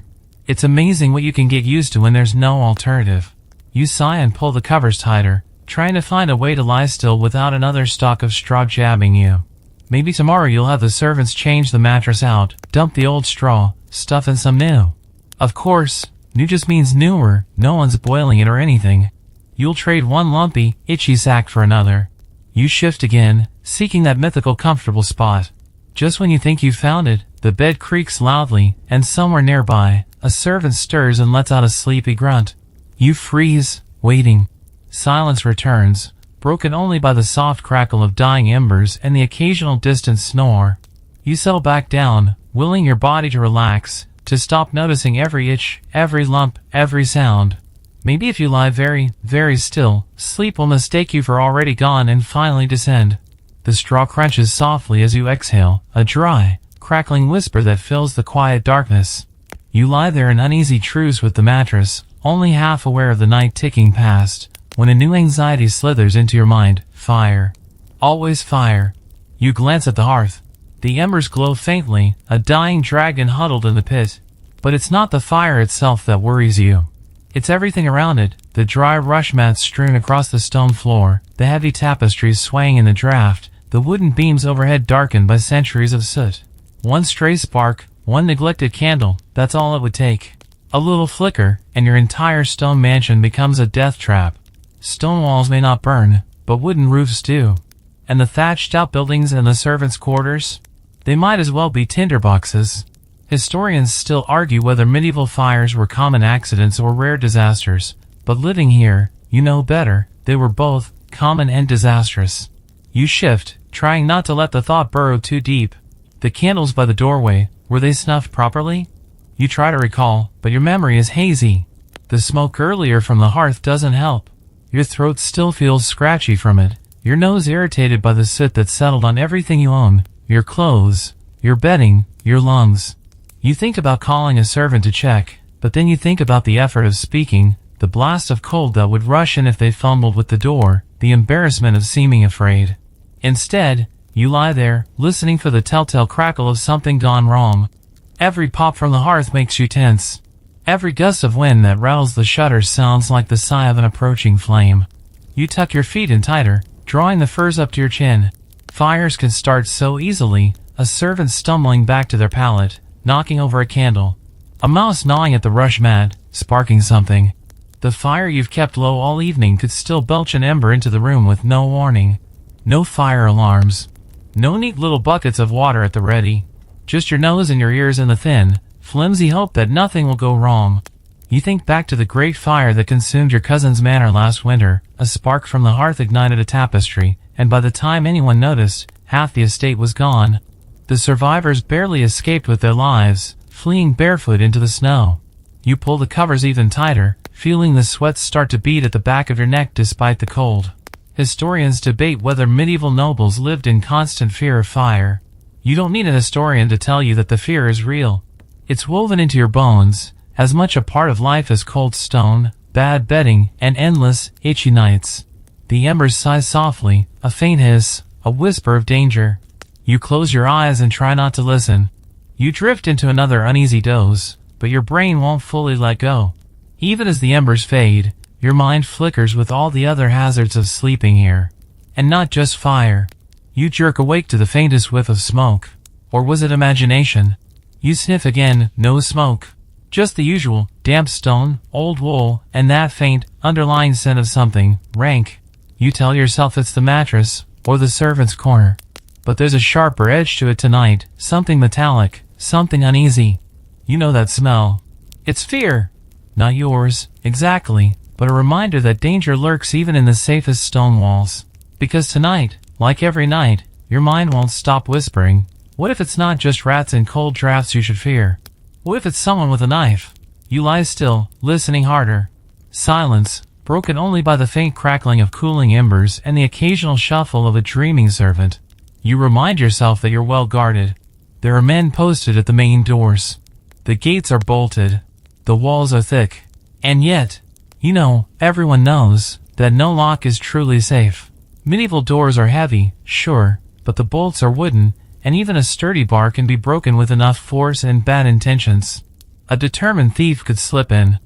It's amazing what you can get used to when there's no alternative. You sigh and pull the covers tighter, trying to find a way to lie still without another stalk of straw jabbing you. Maybe tomorrow you'll have the servants change the mattress out, dump the old straw, stuff in some new. Of course, new just means newer, no one's boiling it or anything. You'll trade one lumpy, itchy sack for another. You shift again, seeking that mythical comfortable spot. Just when you think you've found it, the bed creaks loudly, and somewhere nearby, a servant stirs and lets out a sleepy grunt. You freeze, waiting. Silence returns, broken only by the soft crackle of dying embers and the occasional distant snore. You settle back down, willing your body to relax, to stop noticing every itch, every lump, every sound. Maybe if you lie very, very still, sleep will mistake you for already gone and finally descend. The straw crunches softly as you exhale, a dry, crackling whisper that fills the quiet darkness. You lie there in uneasy truce with the mattress, only half aware of the night ticking past, when a new anxiety slithers into your mind. Fire. Always fire. You glance at the hearth. The embers glow faintly, a dying dragon huddled in the pit. But it's not the fire itself that worries you. It's everything around it, the dry rush mats strewn across the stone floor, the heavy tapestries swaying in the draft, the wooden beams overhead darkened by centuries of soot. One stray spark, one neglected candle, that's all it would take. A little flicker, and your entire stone mansion becomes a death trap. Stone walls may not burn, but wooden roofs do. And the thatched outbuildings and the servants' quarters? They might as well be tinderboxes. Historians still argue whether medieval fires were common accidents or rare disasters, but living here, you know better, they were both, common and disastrous. You shift, trying not to let the thought burrow too deep. The candles by the doorway, were they snuffed properly? You try to recall, but your memory is hazy. The smoke earlier from the hearth doesn't help. Your throat still feels scratchy from it, your nose irritated by the soot that settled on everything you own, your clothes, your bedding, your lungs. You think about calling a servant to check, but then you think about the effort of speaking, the blast of cold that would rush in if they fumbled with the door, the embarrassment of seeming afraid. Instead, you lie there, listening for the telltale crackle of something gone wrong. Every pop from the hearth makes you tense. Every gust of wind that rattles the shutters sounds like the sigh of an approaching flame. You tuck your feet in tighter, drawing the furs up to your chin. Fires can start so easily, a servant stumbling back to their pallet, knocking over a candle. A mouse gnawing at the rush mat, sparking something. The fire you've kept low all evening could still belch an ember into the room with no warning. No fire alarms. No neat little buckets of water at the ready. Just your nose and your ears in the thin, flimsy hope that nothing will go wrong. You think back to the great fire that consumed your cousin's manor last winter. A spark from the hearth ignited a tapestry, and by the time anyone noticed, half the estate was gone. The survivors barely escaped with their lives, fleeing barefoot into the snow. You pull the covers even tighter, feeling the sweat start to beat at the back of your neck despite the cold. Historians debate whether medieval nobles lived in constant fear of fire. You don't need a historian to tell you that the fear is real. It's woven into your bones, as much a part of life as cold stone, bad bedding, and endless, itchy nights. The embers sigh softly, a faint hiss, a whisper of danger. You close your eyes and try not to listen. You drift into another uneasy doze, but your brain won't fully let go. Even as the embers fade, your mind flickers with all the other hazards of sleeping here. And not just fire. You jerk awake to the faintest whiff of smoke. Or was it imagination? You sniff again, no smoke. Just the usual, damp stone, old wool, and that faint, underlying scent of something, rank. You tell yourself it's the mattress, or the servant's corner. But there's a sharper edge to it tonight, something metallic, something uneasy. You know that smell. It's fear. Not yours, exactly, but a reminder that danger lurks even in the safest stone walls. Because tonight, like every night, your mind won't stop whispering. What if it's not just rats and cold drafts you should fear? What if it's someone with a knife? You lie still, listening harder. Silence, broken only by the faint crackling of cooling embers and the occasional shuffle of a dreaming servant. You remind yourself that you're well guarded. There are men posted at the main doors. The gates are bolted. The walls are thick. And yet, everyone knows that no lock is truly safe. Medieval doors are heavy, sure, but the bolts are wooden, and even a sturdy bar can be broken with enough force and bad intentions. A determined thief could slip in.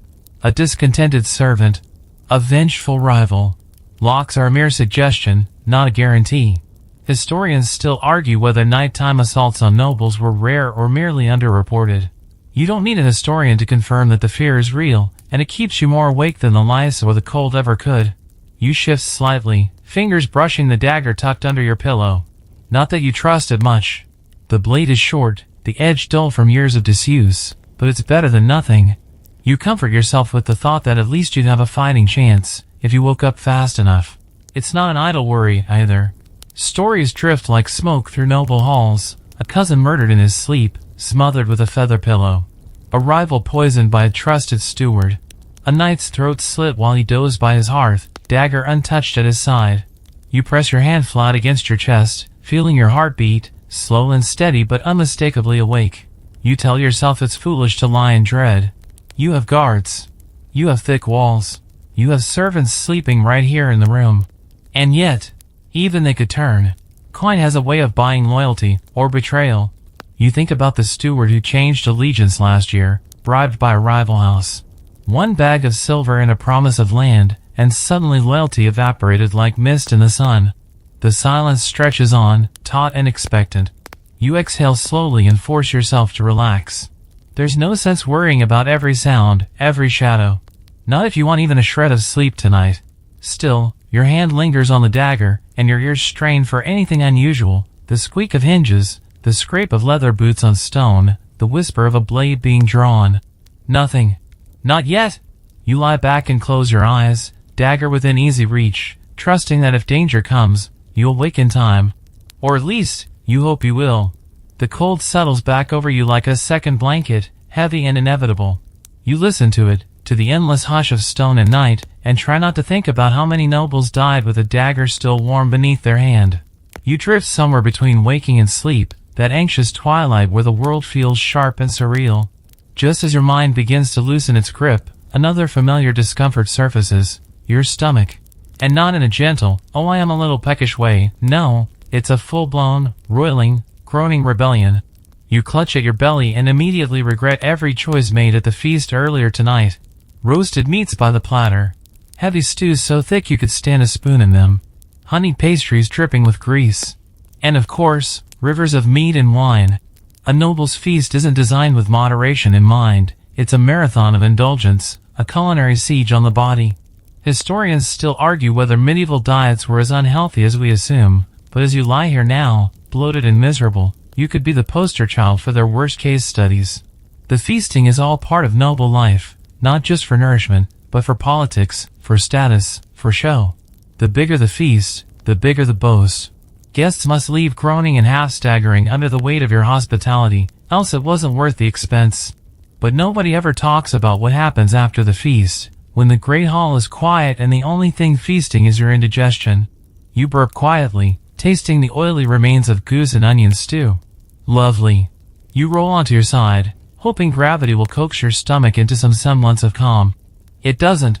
A discontented servant. A vengeful rival. Locks are a mere suggestion, not a guarantee. Historians still argue whether nighttime assaults on nobles were rare or merely underreported. You don't need a historian to confirm that the fear is real, and it keeps you more awake than the lice or the cold ever could. You shift slightly, fingers brushing the dagger tucked under your pillow. Not that you trust it much. The blade is short, the edge dull from years of disuse, but it's better than nothing. You comfort yourself with the thought that at least you'd have a fighting chance, if you woke up fast enough. It's not an idle worry, either. Stories drift like smoke through noble halls. A cousin murdered in his sleep, smothered with a feather pillow. A rival poisoned by a trusted steward. A knight's throat slit while he dozed by his hearth, dagger untouched at his side. You press your hand flat against your chest, feeling your heart beat, slow and steady but unmistakably awake. You tell yourself it's foolish to lie in dread. You have guards. You have thick walls. You have servants sleeping right here in the room. And yet, even they could turn. Coin has a way of buying loyalty, or betrayal. You think about the steward who changed allegiance last year, bribed by a rival house. One bag of silver and a promise of land, and suddenly loyalty evaporated like mist in the sun. The silence stretches on, taut and expectant. You exhale slowly and force yourself to relax. There's no sense worrying about every sound, every shadow. Not if you want even a shred of sleep tonight. Still, your hand lingers on the dagger, and your ears strain for anything unusual. The squeak of hinges, the scrape of leather boots on stone, the whisper of a blade being drawn. Nothing. Not yet. You lie back and close your eyes, dagger within easy reach, trusting that if danger comes, you'll wake in time. Or at least, you hope you will. The cold settles back over you like a second blanket, heavy and inevitable. You listen to it, to the endless hush of stone and night, and try not to think about how many nobles died with a dagger still warm beneath their hand. You drift somewhere between waking and sleep, that anxious twilight where the world feels sharp and surreal. Just as your mind begins to loosen its grip, another familiar discomfort surfaces, your stomach. And not in a gentle, oh I am a little peckish way, no, it's a full-blown, roiling, groaning rebellion. You clutch at your belly and immediately regret every choice made at the feast earlier tonight. Roasted meats by the platter. Heavy stews so thick you could stand a spoon in them. Honeyed pastries dripping with grease. And of course, rivers of meat and wine. A noble's feast isn't designed with moderation in mind. It's a marathon of indulgence, a culinary siege on the body. Historians still argue whether medieval diets were as unhealthy as we assume, but as you lie here now, bloated and miserable, you could be the poster child for their worst case studies. The feasting is all part of noble life. not just for nourishment, but for politics, for status, for show. The bigger the feast, the bigger the boast. Guests must leave groaning and half-staggering under the weight of your hospitality, else it wasn't worth the expense. But nobody ever talks about what happens after the feast, when the great hall is quiet and the only thing feasting is your indigestion. You burp quietly, tasting the oily remains of goose and onion stew. Lovely. You roll onto your side, hoping gravity will coax your stomach into some semblance of calm. It doesn't.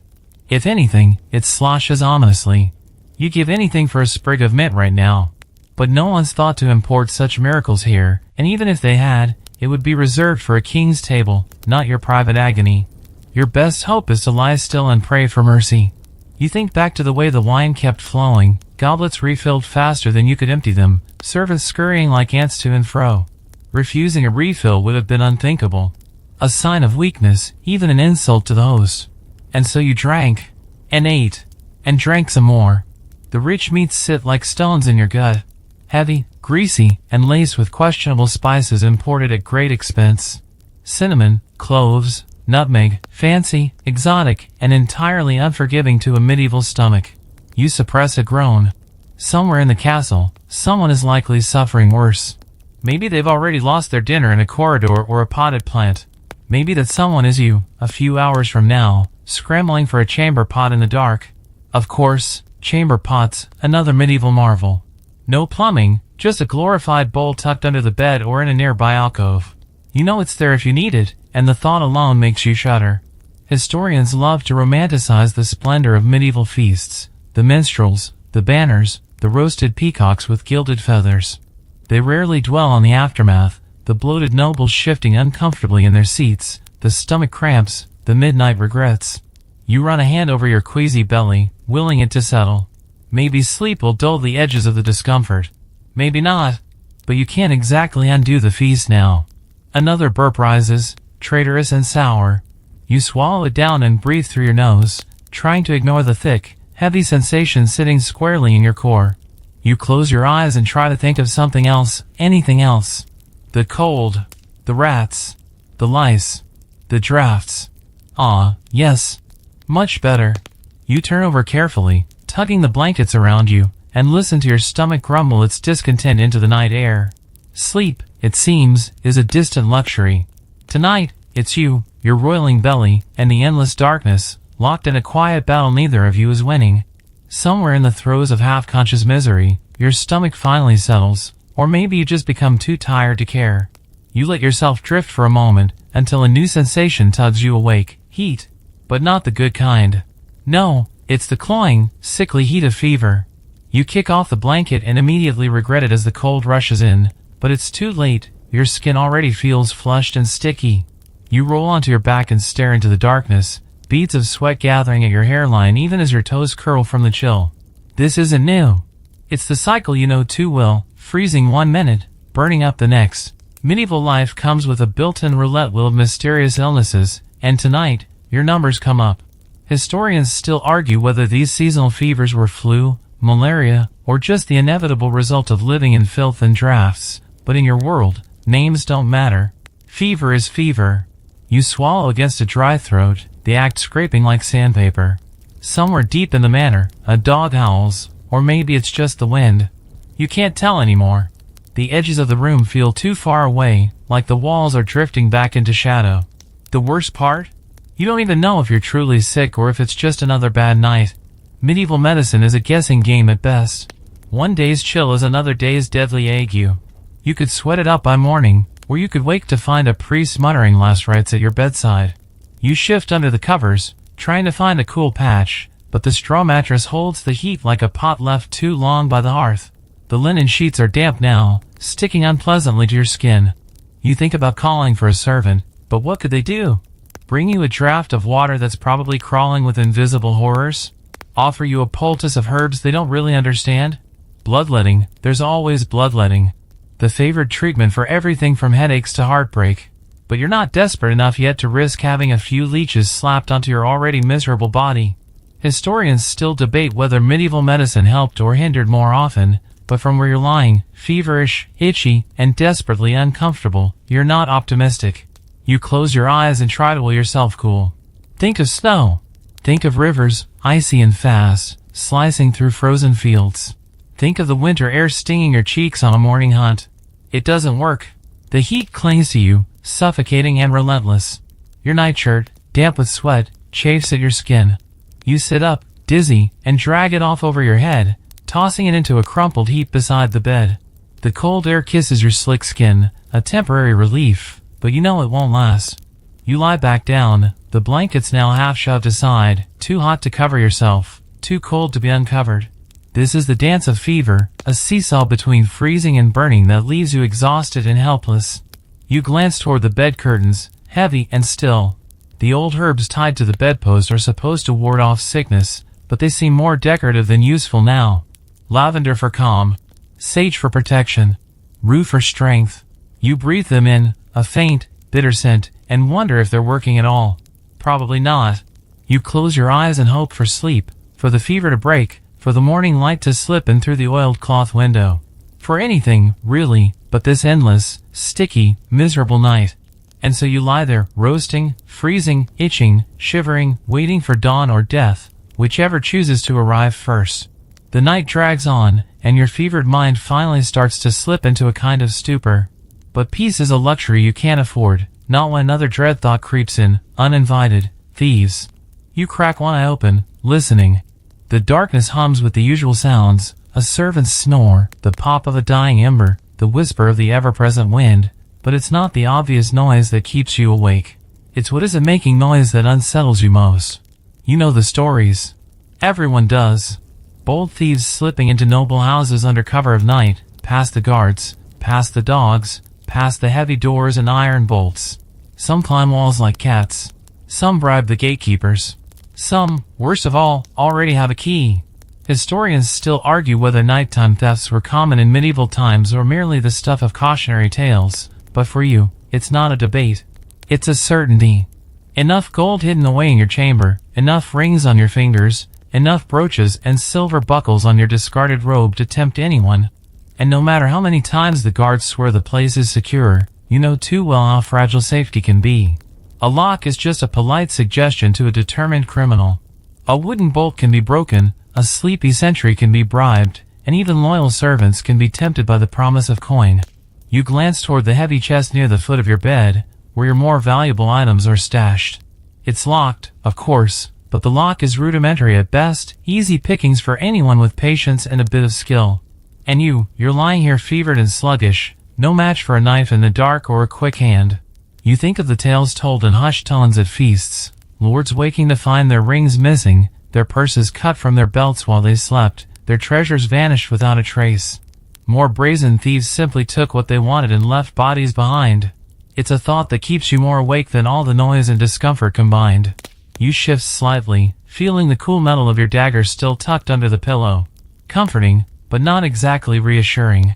If anything, it sloshes ominously. You give anything for a sprig of mint right now. But no one's thought to import such miracles here, and even if they had, it would be reserved for a king's table, not your private agony. Your best hope is to lie still and pray for mercy. You think back to the way the wine kept flowing, goblets refilled faster than you could empty them, servants scurrying like ants to and fro. Refusing a refill would have been unthinkable. A sign of weakness, even an insult to the host. And so you drank, and ate, and drank some more. The rich meats sit like stones in your gut. Heavy, greasy, and laced with questionable spices imported at great expense. Cinnamon, cloves, nutmeg, fancy, exotic, and entirely unforgiving to a medieval stomach. You suppress a groan. Somewhere in the castle, someone is likely suffering worse. Maybe they've already lost their dinner in a corridor or a potted plant. Maybe that someone is you, a few hours from now, scrambling for a chamber pot in the dark. Of course, chamber pots, another medieval marvel. No plumbing, just a glorified bowl tucked under the bed or in a nearby alcove. You know it's there if you need it, and the thought alone makes you shudder. Historians love to romanticize the splendor of medieval feasts, the minstrels, the banners, the roasted peacocks with gilded feathers. They rarely dwell on the aftermath, the bloated nobles shifting uncomfortably in their seats, the stomach cramps, the midnight regrets. You run a hand over your queasy belly, willing it to settle. Maybe sleep will dull the edges of the discomfort. Maybe not. But you can't exactly undo the feast now. Another burp rises, traitorous and sour. You swallow it down and breathe through your nose, trying to ignore the thick, heavy sensation sitting squarely in your core. You close your eyes and try to think of something else, anything else. The cold, the rats, the lice, the drafts. Ah, yes. Much better. You turn over carefully, tugging the blankets around you, and listen to your stomach grumble its discontent into the night air. Sleep, it seems, is a distant luxury. Tonight, it's you, your roiling belly, and the endless darkness, locked in a quiet battle neither of you is winning. Somewhere in the throes of half-conscious misery, your stomach finally settles, or maybe you just become too tired to care. You let yourself drift for a moment, until a new sensation tugs you awake, heat. But not the good kind. No, it's the cloying, sickly heat of fever. You kick off the blanket and immediately regret it as the cold rushes in, but it's too late, your skin already feels flushed and sticky. You roll onto your back and stare into the darkness, beads of sweat gathering at your hairline even as your toes curl from the chill. This isn't new. It's the cycle you know too well, freezing 1 minute, burning up the next. Medieval life comes with a built-in roulette wheel of mysterious illnesses, and tonight, your numbers come up. Historians still argue whether these seasonal fevers were flu, malaria, or just the inevitable result of living in filth and drafts, but in your world, names don't matter. Fever is fever. You swallow against a dry throat, the act scraping like sandpaper. Somewhere deep in the manor, a dog howls, or maybe it's just the wind. You can't tell anymore. The edges of the room feel too far away, like the walls are drifting back into shadow. The worst part? You don't even know if you're truly sick or if it's just another bad night. Medieval medicine is a guessing game at best. One day's chill is another day's deadly ague. You could sweat it up by morning, or you could wake to find a priest muttering last rites at your bedside. You shift under the covers, trying to find a cool patch, but the straw mattress holds the heat like a pot left too long by the hearth. The linen sheets are damp now, sticking unpleasantly to your skin. You think about calling for a servant, but what could they do? Bring you a draft of water that's probably crawling with invisible horrors? Offer you a poultice of herbs they don't really understand? Bloodletting, there's always bloodletting. The favored treatment for everything from headaches to heartbreak. But you're not desperate enough yet to risk having a few leeches slapped onto your already miserable body. Historians still debate whether medieval medicine helped or hindered more often, but from where you're lying, feverish, itchy, and desperately uncomfortable, you're not optimistic. You close your eyes and try to will yourself cool. Think of snow. Think of rivers, icy and fast, slicing through frozen fields. Think of the winter air stinging your cheeks on a morning hunt. It doesn't work. The heat clings to you, suffocating and relentless. Your nightshirt, damp with sweat, chafes at your skin. You sit up, dizzy, and drag it off over your head, tossing it into a crumpled heap beside the bed. The cold air kisses your slick skin, a temporary relief, but you know it won't last. You lie back down, the blankets now half shoved aside, too hot to cover yourself, too cold to be uncovered. This is the dance of fever, a seesaw between freezing and burning that leaves you exhausted and helpless. You glance toward the bed curtains, heavy and still. The old herbs tied to the bedpost are supposed to ward off sickness, but they seem more decorative than useful now. Lavender for calm, sage for protection, rue for strength. You breathe them in, a faint, bitter scent, and wonder if they're working at all. Probably not. You close your eyes and hope for sleep, for the fever to break, for the morning light to slip in through the oiled cloth window. For anything, really, but this endless, sticky, miserable night. And so you lie there, roasting, freezing, itching, shivering, waiting for dawn or death, whichever chooses to arrive first. The night drags on, and your fevered mind finally starts to slip into a kind of stupor. But peace is a luxury you can't afford, not when another dread thought creeps in, uninvited. Thieves. You crack one eye open, listening. The darkness hums with the usual sounds, a servant's snore, the pop of a dying ember, the whisper of the ever-present wind, but it's not the obvious noise that keeps you awake. It's what isn't making noise that unsettles you most. You know the stories. Everyone does. Bold thieves slipping into noble houses under cover of night, past the guards, past the dogs, past the heavy doors and iron bolts. Some climb walls like cats. Some bribe the gatekeepers. Some, worst of all, already have a key. Historians still argue whether nighttime thefts were common in medieval times or merely the stuff of cautionary tales, but for you, it's not a debate. It's a certainty. Enough gold hidden away in your chamber, enough rings on your fingers, enough brooches and silver buckles on your discarded robe to tempt anyone. And no matter how many times the guards swear the place is secure, you know too well how fragile safety can be. A lock is just a polite suggestion to a determined criminal. A wooden bolt can be broken, a sleepy sentry can be bribed, and even loyal servants can be tempted by the promise of coin. You glance toward the heavy chest near the foot of your bed, where your more valuable items are stashed. It's locked, of course, but the lock is rudimentary at best, easy pickings for anyone with patience and a bit of skill. And you're lying here fevered and sluggish, no match for a knife in the dark or a quick hand. You think of the tales told in hushed tones at feasts, lords waking to find their rings missing, their purses cut from their belts while they slept, their treasures vanished without a trace. More brazen thieves simply took what they wanted and left bodies behind. It's a thought that keeps you more awake than all the noise and discomfort combined. You shift slightly, feeling the cool metal of your dagger still tucked under the pillow. Comforting, but not exactly reassuring.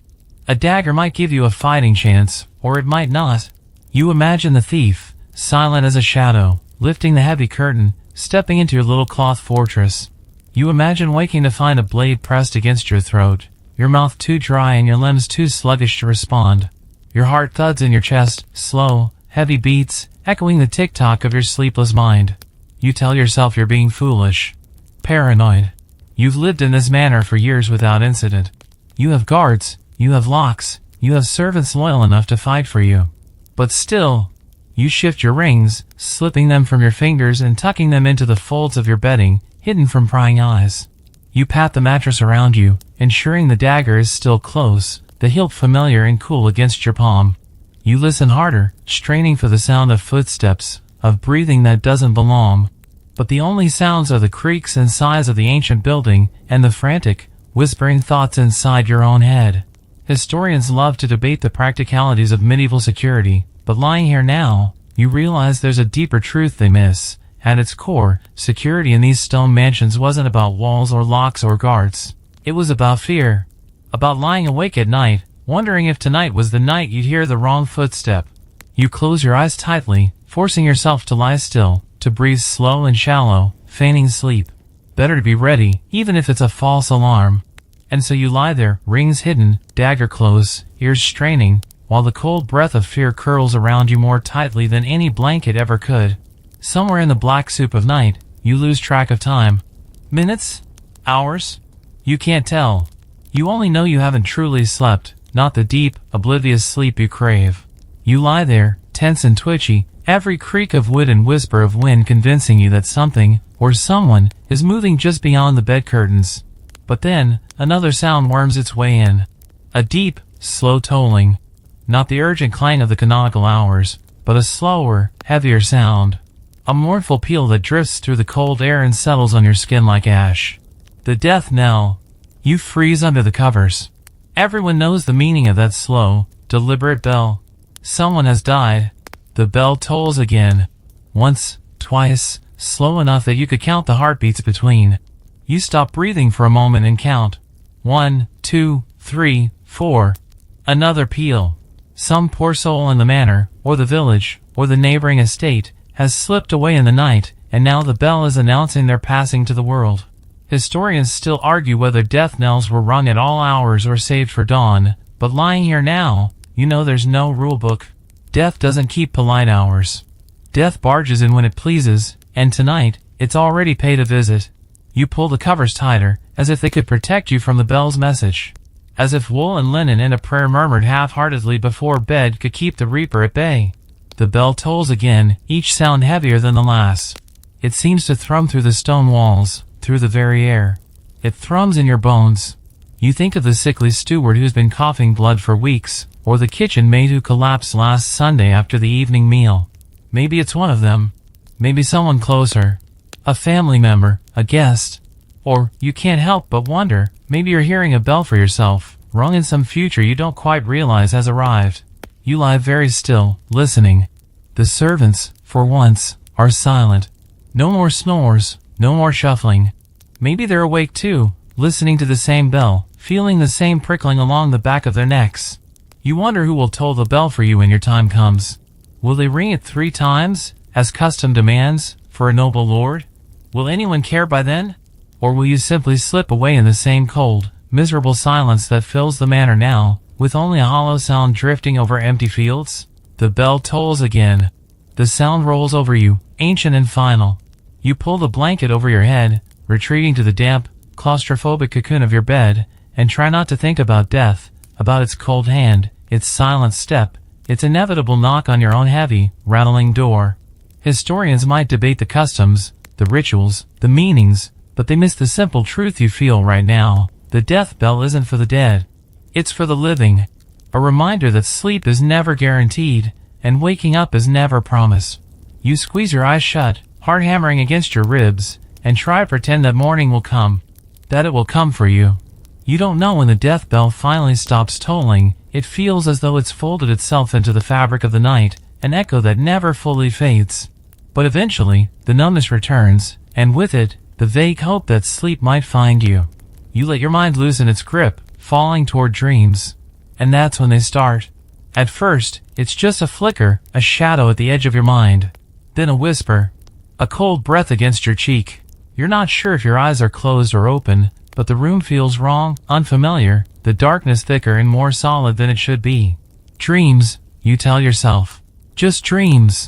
A dagger might give you a fighting chance, or it might not. You imagine the thief, silent as a shadow, lifting the heavy curtain, stepping into your little cloth fortress. You imagine waking to find a blade pressed against your throat, your mouth too dry and your limbs too sluggish to respond. Your heart thuds in your chest, slow, heavy beats, echoing the tick-tock of your sleepless mind. You tell yourself you're being foolish. Paranoid. You've lived in this manner for years without incident. You have guards, you have locks, you have servants loyal enough to fight for you. But still, you shift your rings, slipping them from your fingers and tucking them into the folds of your bedding, hidden from prying eyes. You pat the mattress around you, ensuring the dagger is still close, the hilt familiar and cool against your palm. You listen harder, straining for the sound of footsteps, of breathing that doesn't belong. But the only sounds are the creaks and sighs of the ancient building, and the frantic, whispering thoughts inside your own head. Historians love to debate the practicalities of medieval security, but lying here now, you realize there's a deeper truth they miss. At its core, security in these stone mansions wasn't about walls or locks or guards. It was about fear. About lying awake at night, wondering if tonight was the night you'd hear the wrong footstep. You close your eyes tightly, forcing yourself to lie still, to breathe slow and shallow, feigning sleep. Better to be ready, even if it's a false alarm. And so you lie there, rings hidden, dagger close, ears straining, while the cold breath of fear curls around you more tightly than any blanket ever could. Somewhere in the black soup of night, you lose track of time. Minutes? Hours? You can't tell. You only know you haven't truly slept, not the deep, oblivious sleep you crave. You lie there, tense and twitchy, every creak of wood and whisper of wind convincing you that something, or someone, is moving just beyond the bed curtains. But then, another sound worms its way in. A deep, slow tolling. Not the urgent clang of the canonical hours, but a slower, heavier sound. A mournful peal that drifts through the cold air and settles on your skin like ash. The death knell. You freeze under the covers. Everyone knows the meaning of that slow, deliberate bell. Someone has died. The bell tolls again. Once, twice, slow enough that you could count the heartbeats between. You stop breathing for a moment and count. 1, 2, 3, 4. Another peal. Some poor soul in the manor, or the village, or the neighboring estate, has slipped away in the night, and now the bell is announcing their passing to the world. Historians still argue whether death knells were rung at all hours or saved for dawn, but lying here now, you know there's no rulebook. Death doesn't keep polite hours. Death barges in when it pleases, and tonight, it's already paid a visit. You pull the covers tighter, as if they could protect you from the bell's message. As if wool and linen and a prayer murmured half-heartedly before bed could keep the reaper at bay. The bell tolls again, each sound heavier than the last. It seems to thrum through the stone walls, through the very air. It thrums in your bones. You think of the sickly steward who's been coughing blood for weeks, or the kitchen maid who collapsed last Sunday after the evening meal. Maybe it's one of them. Maybe someone closer. A family member, a guest. Or, you can't help but wonder, maybe you're hearing a bell for yourself, rung in some future you don't quite realize has arrived. You lie very still, listening. The servants, for once, are silent. No more snores, no more shuffling. Maybe they're awake too, listening to the same bell, feeling the same prickling along the back of their necks. You wonder who will toll the bell for you when your time comes. Will they ring it 3 times, as custom demands, for a noble lord? Will anyone care by then? Or will you simply slip away in the same cold, miserable silence that fills the manor now, with only a hollow sound drifting over empty fields? The bell tolls again. The sound rolls over you, ancient and final. You pull the blanket over your head, retreating to the damp, claustrophobic cocoon of your bed, and try not to think about death, about its cold hand, its silent step, its inevitable knock on your own heavy, rattling door. Historians might debate the customs, the rituals, the meanings, but they miss the simple truth you feel right now. The death bell isn't for the dead. It's for the living. A reminder that sleep is never guaranteed, and waking up is never promised. You squeeze your eyes shut, heart hammering against your ribs, and try to pretend that morning will come. That it will come for you. You don't know when the death bell finally stops tolling. It feels as though it's folded itself into the fabric of the night, an echo that never fully fades. But eventually, the numbness returns, and with it, the vague hope that sleep might find you. You let your mind loosen its grip, falling toward dreams. And that's when they start. At first, it's just a flicker, a shadow at the edge of your mind. Then a whisper. A cold breath against your cheek. You're not sure if your eyes are closed or open, but the room feels wrong, unfamiliar, the darkness thicker and more solid than it should be. Dreams, you tell yourself. Just dreams.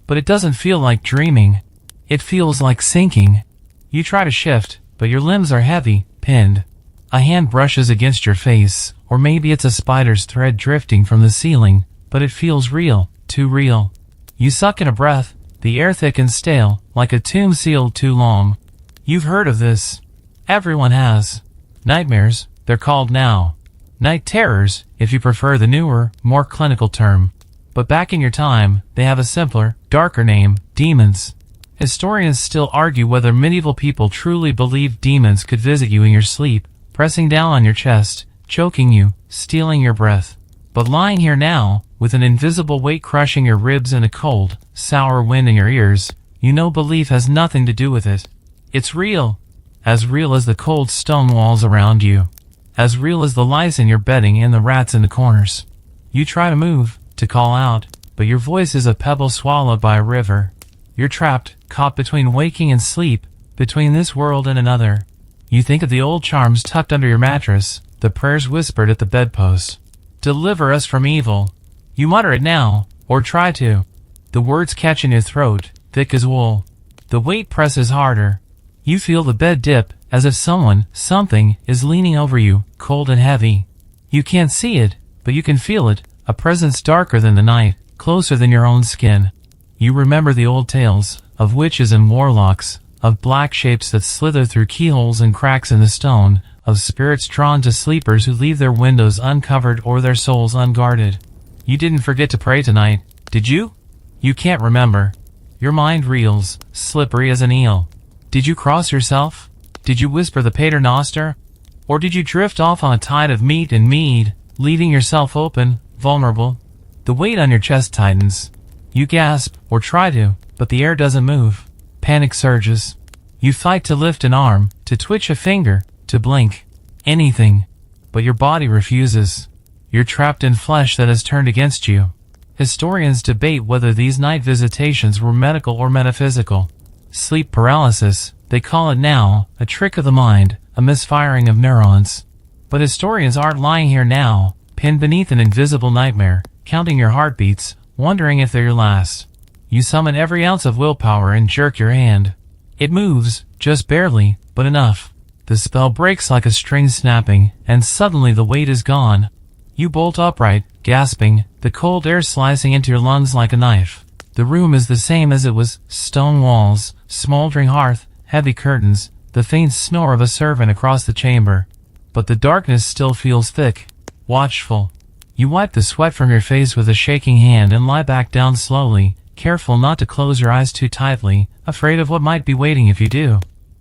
But it doesn't feel like dreaming. It feels like sinking. You try to shift, but your limbs are heavy, pinned. A hand brushes against your face, or maybe it's a spider's thread drifting from the ceiling, but it feels real, too real. You suck in a breath, the air thick and stale, like a tomb sealed too long. You've heard of this. Everyone has. Nightmares, they're called now. Night terrors, if you prefer the newer, more clinical term. But back in your time, they have a simpler, darker name, demons. Historians still argue whether medieval people truly believed demons could visit you in your sleep, pressing down on your chest, choking you, stealing your breath. But lying here now, with an invisible weight crushing your ribs and a cold, sour wind in your ears, you know belief has nothing to do with it. It's real. As real as the cold stone walls around you. As real as the lice in your bedding and the rats in the corners. You try to move, to call out, but your voice is a pebble swallowed by a river. You're trapped, caught between waking and sleep, between this world and another. You think of the old charms tucked under your mattress, the prayers whispered at the bedpost. Deliver us from evil. You mutter it now, or try to. The words catch in your throat, thick as wool. The weight presses harder. You feel the bed dip, as if something, is leaning over you, cold and heavy. You can't see it, but you can feel it, a presence darker than the night, closer than your own skin. You remember the old tales, of witches and warlocks, of black shapes that slither through keyholes and cracks in the stone, of spirits drawn to sleepers who leave their windows uncovered or their souls unguarded. You didn't forget to pray tonight, did you? You can't remember. Your mind reels, slippery as an eel. Did you cross yourself? Did you whisper the Pater Noster? Or did you drift off on a tide of meat and mead, leaving yourself open, vulnerable? The weight on your chest tightens. You gasp, or try to, but the air doesn't move. Panic surges. You fight to lift an arm, to twitch a finger, to blink. Anything. But your body refuses. You're trapped in flesh that has turned against you. Historians debate whether these night visitations were medical or metaphysical. Sleep paralysis, they call it now, a trick of the mind, a misfiring of neurons. But historians aren't lying here now, pinned beneath an invisible nightmare, counting your heartbeats, wondering if they're your last. You summon every ounce of willpower and jerk your hand. It moves, just barely, but enough. The spell breaks like a string snapping, and suddenly the weight is gone. You bolt upright, gasping, the cold air slicing into your lungs like a knife. The room is the same as it was, stone walls, smoldering hearth, heavy curtains, the faint snore of a servant across the chamber. But the darkness still feels thick, watchful. You wipe the sweat from your face with a shaking hand and lie back down slowly, careful not to close your eyes too tightly, afraid of what might be waiting if you do.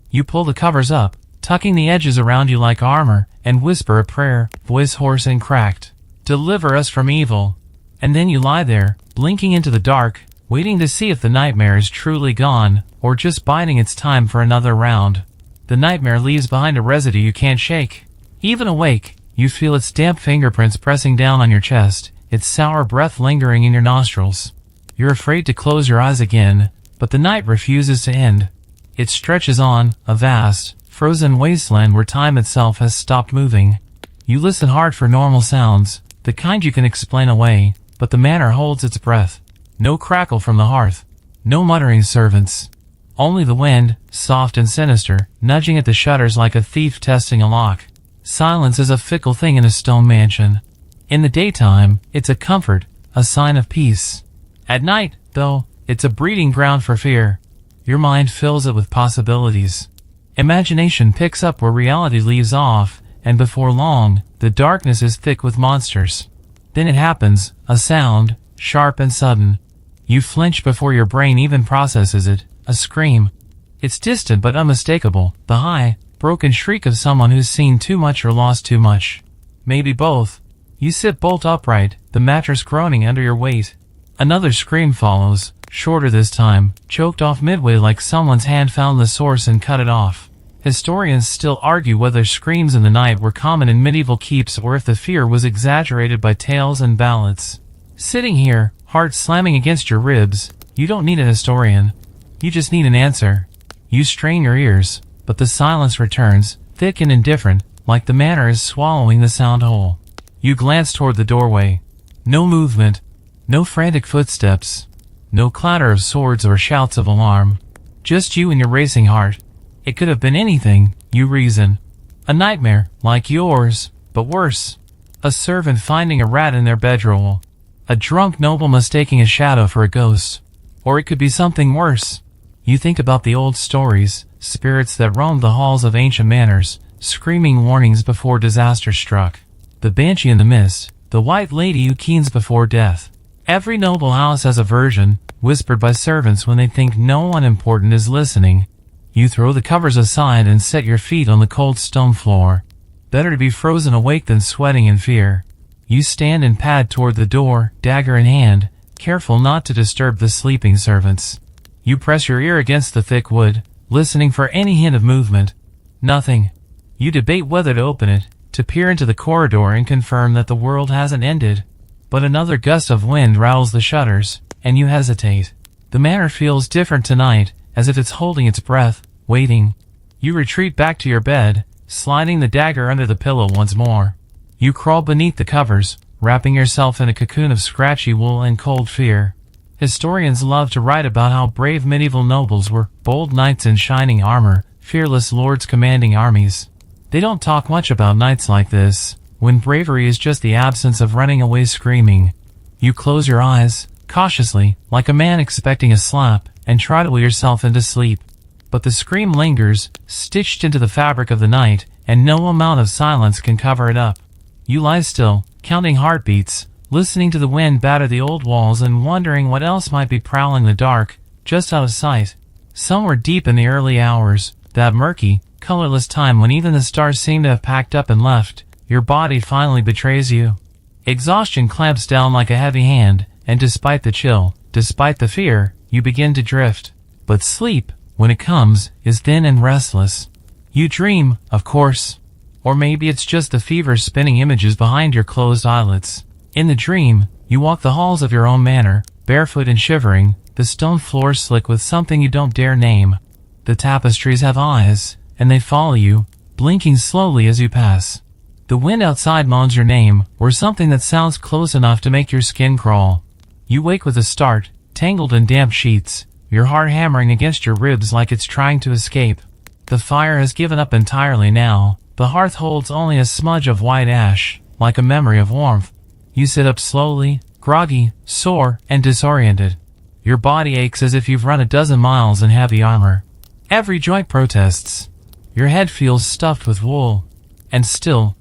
You pull the covers up, tucking the edges around you like armor, and whisper a prayer, voice hoarse and cracked. Deliver us from evil. And then you lie there, blinking into the dark, waiting to see if the nightmare is truly gone, or just biding its time for another round. The nightmare leaves behind a residue you can't shake. Even awake, you feel its damp fingerprints pressing down on your chest, its sour breath lingering in your nostrils. You're afraid to close your eyes again, but the night refuses to end. It stretches on, a vast, frozen wasteland where time itself has stopped moving. You listen hard for normal sounds, the kind you can explain away, but the manor holds its breath. No crackle from the hearth. No muttering servants. Only the wind, soft and sinister, nudging at the shutters like a thief testing a lock. Silence is a fickle thing in a stone mansion. In the daytime, it's a comfort, a sign of peace. At night, though, it's a breeding ground for fear. Your mind fills it with possibilities. Imagination picks up where reality leaves off, and before long, the darkness is thick with monsters. Then it happens, a sound, sharp and sudden. You flinch before your brain even processes it, a scream. It's distant but unmistakable, the high, broken shriek of someone who's seen too much or lost too much. Maybe both. You sit bolt upright, the mattress groaning under your weight. Another scream follows, shorter this time, choked off midway like someone's hand found the source and cut it off. Historians still argue whether screams in the night were common in medieval keeps or if the fear was exaggerated by tales and ballads. Sitting here, heart slamming against your ribs, you don't need a historian. You just need an answer. You strain your ears, but the silence returns, thick and indifferent, like the manor is swallowing the sound whole. You glance toward the doorway. No movement. No frantic footsteps. No clatter of swords or shouts of alarm. Just you and your racing heart. It could have been anything, you reason. A nightmare, like yours, but worse. A servant finding a rat in their bedroll. A drunk noble mistaking a shadow for a ghost. Or it could be something worse. You think about the old stories, spirits that roamed the halls of ancient manors, screaming warnings before disaster struck. The banshee in the mist, the white lady who keens before death. Every noble house has a version, whispered by servants when they think no one important is listening. You throw the covers aside and set your feet on the cold stone floor. Better to be frozen awake than sweating in fear. You stand and pad toward the door, dagger in hand, careful not to disturb the sleeping servants. You press your ear against the thick wood, listening for any hint of movement. Nothing. You debate whether to open it, to peer into the corridor and confirm that the world hasn't ended. But another gust of wind rattles the shutters, and you hesitate. The manor feels different tonight, as if it's holding its breath, waiting. You retreat back to your bed, sliding the dagger under the pillow once more. You crawl beneath the covers, wrapping yourself in a cocoon of scratchy wool and cold fear. Historians love to write about how brave medieval nobles were, bold knights in shining armor, fearless lords commanding armies. They don't talk much about nights like this, when bravery is just the absence of running away screaming. You close your eyes, cautiously, like a man expecting a slap, and try to will yourself into sleep. But the scream lingers, stitched into the fabric of the night, and no amount of silence can cover it up. You lie still, counting heartbeats, listening to the wind batter the old walls and wondering what else might be prowling the dark, just out of sight. Somewhere deep in the early hours, that murky, colorless time when even the stars seem to have packed up and left, your body finally betrays you. Exhaustion clamps down like a heavy hand, and despite the chill, despite the fear, you begin to drift. But sleep, when it comes, is thin and restless. You dream, of course. Or maybe it's just the fever spinning images behind your closed eyelids. In the dream, you walk the halls of your own manor, barefoot and shivering, the stone floors slick with something you don't dare name. The tapestries have eyes, and they follow you, blinking slowly as you pass. The wind outside moans your name, or something that sounds close enough to make your skin crawl. You wake with a start, tangled in damp sheets, your heart hammering against your ribs like it's trying to escape. The fire has given up entirely now. The hearth holds only a smudge of white ash, like a memory of warmth. You sit up slowly, groggy, sore, and disoriented. Your body aches as if you've run a dozen miles in heavy armor. Every joint protests. Your head feels stuffed with wool. And still,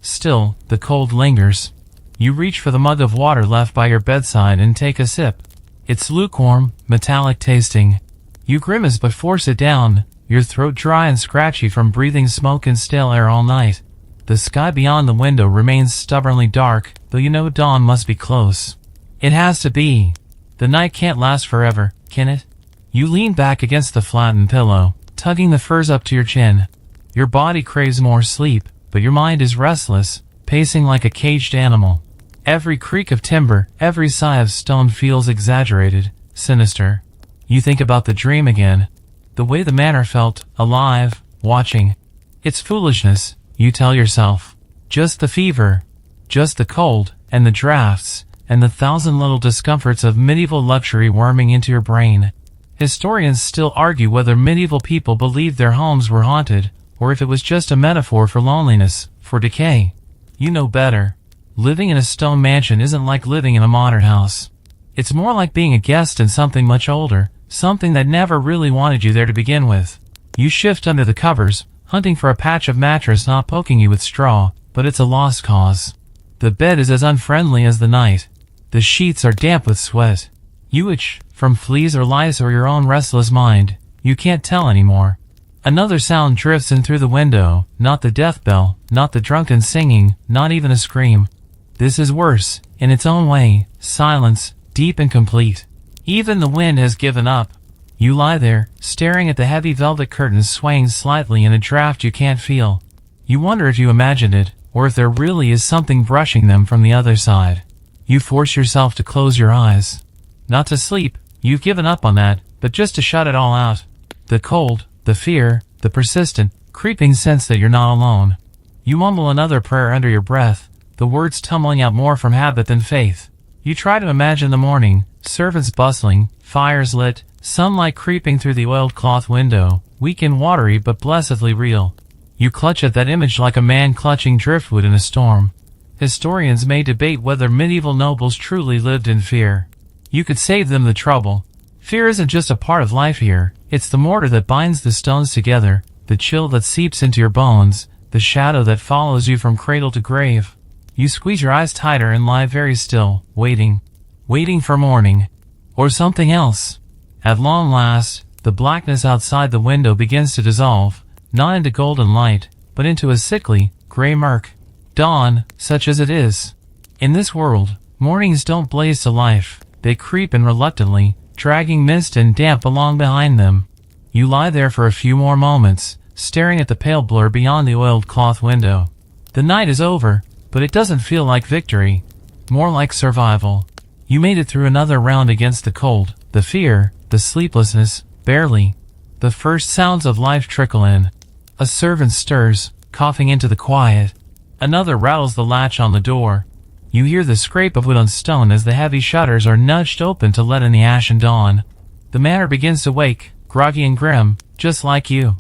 the cold lingers. You reach for the mug of water left by your bedside and take a sip. It's lukewarm, metallic tasting. You grimace but force it down, your throat dry and scratchy from breathing smoke and stale air all night. The sky beyond the window remains stubbornly dark, though you know dawn must be close. It has to be. The night can't last forever, can it? You lean back against the flattened pillow, tugging the furs up to your chin. Your body craves more sleep, but your mind is restless, pacing like a caged animal. Every creak of timber, every sigh of stone feels exaggerated, sinister. You think about the dream again. The way the manor felt, alive, watching. It's foolishness, you tell yourself. Just the fever. Just the cold, and the drafts, and the thousand little discomforts of medieval luxury worming into your brain. Historians still argue whether medieval people believed their homes were haunted, or if it was just a metaphor for loneliness, for decay. You know better. Living in a stone mansion isn't like living in a modern house. It's more like being a guest in something much older, something that never really wanted you there to begin with. You shift under the covers, hunting for a patch of mattress not poking you with straw, but it's a lost cause. The bed is as unfriendly as the night. The sheets are damp with sweat. You itch, from fleas or lice or your own restless mind. You can't tell anymore. Another sound drifts in through the window, not the death bell, not the drunken singing, not even a scream. This is worse, in its own way, silence, deep and complete. Even the wind has given up. You lie there, staring at the heavy velvet curtains swaying slightly in a draft you can't feel. You wonder if you imagined it, or if there really is something brushing them from the other side. You force yourself to close your eyes. Not to sleep, you've given up on that, but just to shut it all out. The cold, the fear, the persistent, creeping sense that you're not alone. You mumble another prayer under your breath, the words tumbling out more from habit than faith. You try to imagine the morning, servants bustling, fires lit, sunlight creeping through the oiled cloth window, weak and watery but blessedly real. You clutch at that image like a man clutching driftwood in a storm. Historians may debate whether medieval nobles truly lived in fear. You could save them the trouble. Fear isn't just a part of life here, it's the mortar that binds the stones together, the chill that seeps into your bones, the shadow that follows you from cradle to grave. You squeeze your eyes tighter and lie very still, waiting for morning. Or something else. At long last, the blackness outside the window begins to dissolve, not into golden light, but into a sickly, gray murk. Dawn, such as it is. In this world, mornings don't blaze to life, they creep in reluctantly, dragging mist and damp along behind them. You lie there for a few more moments, staring at the pale blur beyond the oiled cloth window. The night is over, but it doesn't feel like victory. More like survival. You made it through another round against the cold, the fear, the sleeplessness, barely. The first sounds of life trickle in. A servant stirs, coughing into the quiet. Another rattles the latch on the door. You hear the scrape of wood on stone as the heavy shutters are nudged open to let in the ashen dawn. The manor begins to wake, groggy and grim, just like you.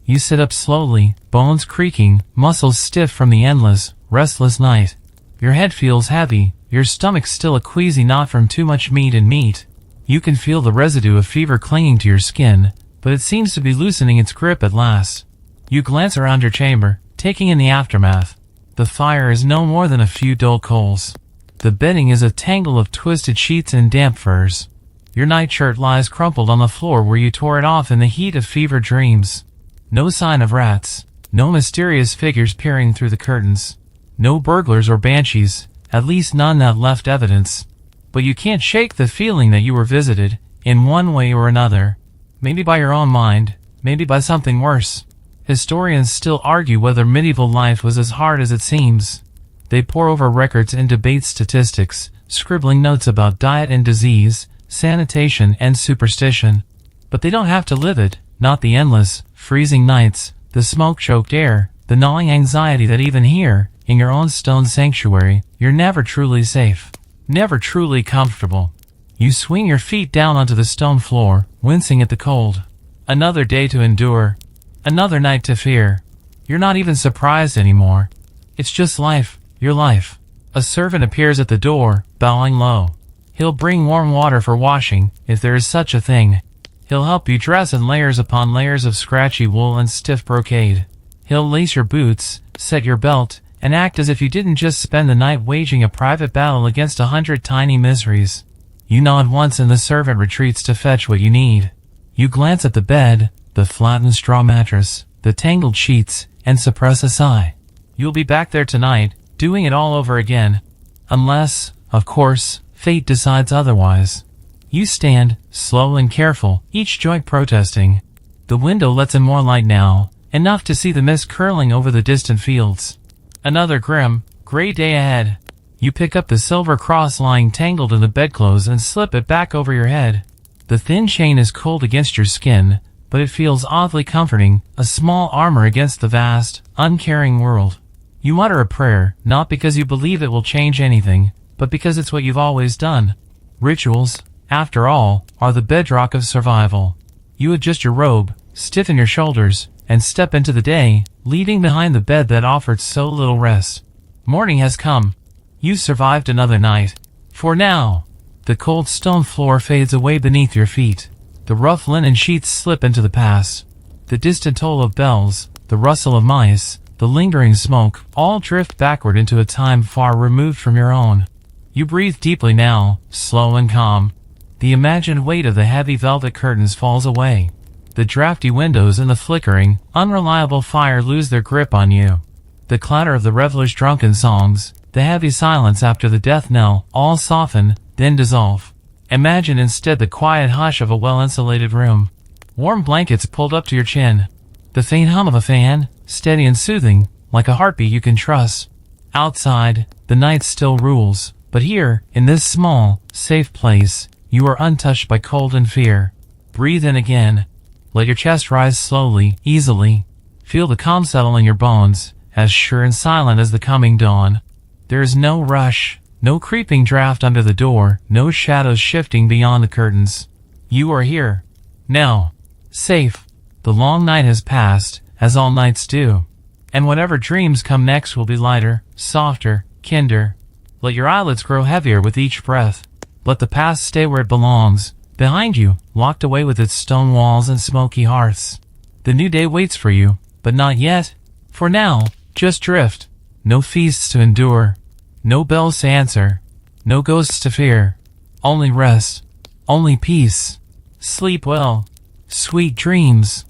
You sit up slowly, bones creaking, muscles stiff from the endless, restless night. Your head feels heavy, your stomach still a queasy knot from too much meat. You can feel the residue of fever clinging to your skin, but it seems to be loosening its grip at last. You glance around your chamber, taking in the aftermath. The fire is no more than a few dull coals. The bedding is a tangle of twisted sheets and damp furs. Your nightshirt lies crumpled on the floor where you tore it off in the heat of fevered dreams. No sign of rats, no mysterious figures peering through the curtains. No burglars or banshees, at least none that left evidence. But you can't shake the feeling that you were visited, in one way or another. Maybe by your own mind, maybe by something worse. Historians still argue whether medieval life was as hard as it seems. They pore over records and debate statistics, scribbling notes about diet and disease, sanitation and superstition. But they don't have to live it, not the endless, freezing nights, the smoke-choked air, the gnawing anxiety that even here, in your own stone sanctuary, you're never truly safe. Never truly comfortable. You swing your feet down onto the stone floor, wincing at the cold. Another day to endure. Another night to fear. You're not even surprised anymore. It's just life, your life. A servant appears at the door, bowing low. He'll bring warm water for washing, if there is such a thing. He'll help you dress in layers upon layers of scratchy wool and stiff brocade. He'll lace your boots, set your belt, and act as if you didn't just spend the night waging a private battle against 100 tiny miseries. You nod once and the servant retreats to fetch what you need. You glance at the bed, the flattened straw mattress, the tangled sheets, and suppress a sigh. You'll be back there tonight, doing it all over again. Unless, of course, fate decides otherwise. You stand, slow and careful, each joint protesting. The window lets in more light now, enough to see the mist curling over the distant fields. Another grim, gray day ahead. You pick up the silver cross lying tangled in the bedclothes and slip it back over your head. The thin chain is cold against your skin, but it feels oddly comforting, a small armor against the vast, uncaring world. You mutter a prayer, not because you believe it will change anything, but because it's what you've always done. Rituals, after all, are the bedrock of survival. You adjust your robe, stiffen your shoulders, and step into the day, leaving behind the bed that offered so little rest. Morning has come. You survived another night. For now. The cold stone floor fades away beneath your feet. The rough linen sheets slip into the past. The distant toll of bells, the rustle of mice, the lingering smoke, all drift backward into a time far removed from your own. You breathe deeply now, slow and calm. The imagined weight of the heavy velvet curtains falls away. The drafty windows and the flickering, unreliable fire lose their grip on you. The clatter of the revelers' drunken songs, the heavy silence after the death knell, all soften, then dissolve. Imagine instead the quiet hush of a well-insulated room. Warm blankets pulled up to your chin. The faint hum of a fan, steady and soothing, like a heartbeat you can trust. Outside, the night still rules, but here, in this small, safe place, you are untouched by cold and fear. Breathe in again. Let your chest rise slowly, easily. Feel the calm settle in your bones, as sure and silent as the coming dawn. There is no rush, no creeping draft under the door, no shadows shifting beyond the curtains. You are here. Now. Safe. The long night has passed, as all nights do. And whatever dreams come next will be lighter, softer, kinder. Let your eyelids grow heavier with each breath. Let the past stay where it belongs, behind you, locked away with its stone walls and smoky hearths. The new day waits for you, but not yet. For now, just drift. No feasts to endure. No bells to answer. No ghosts to fear. Only rest. Only peace. Sleep well. Sweet dreams.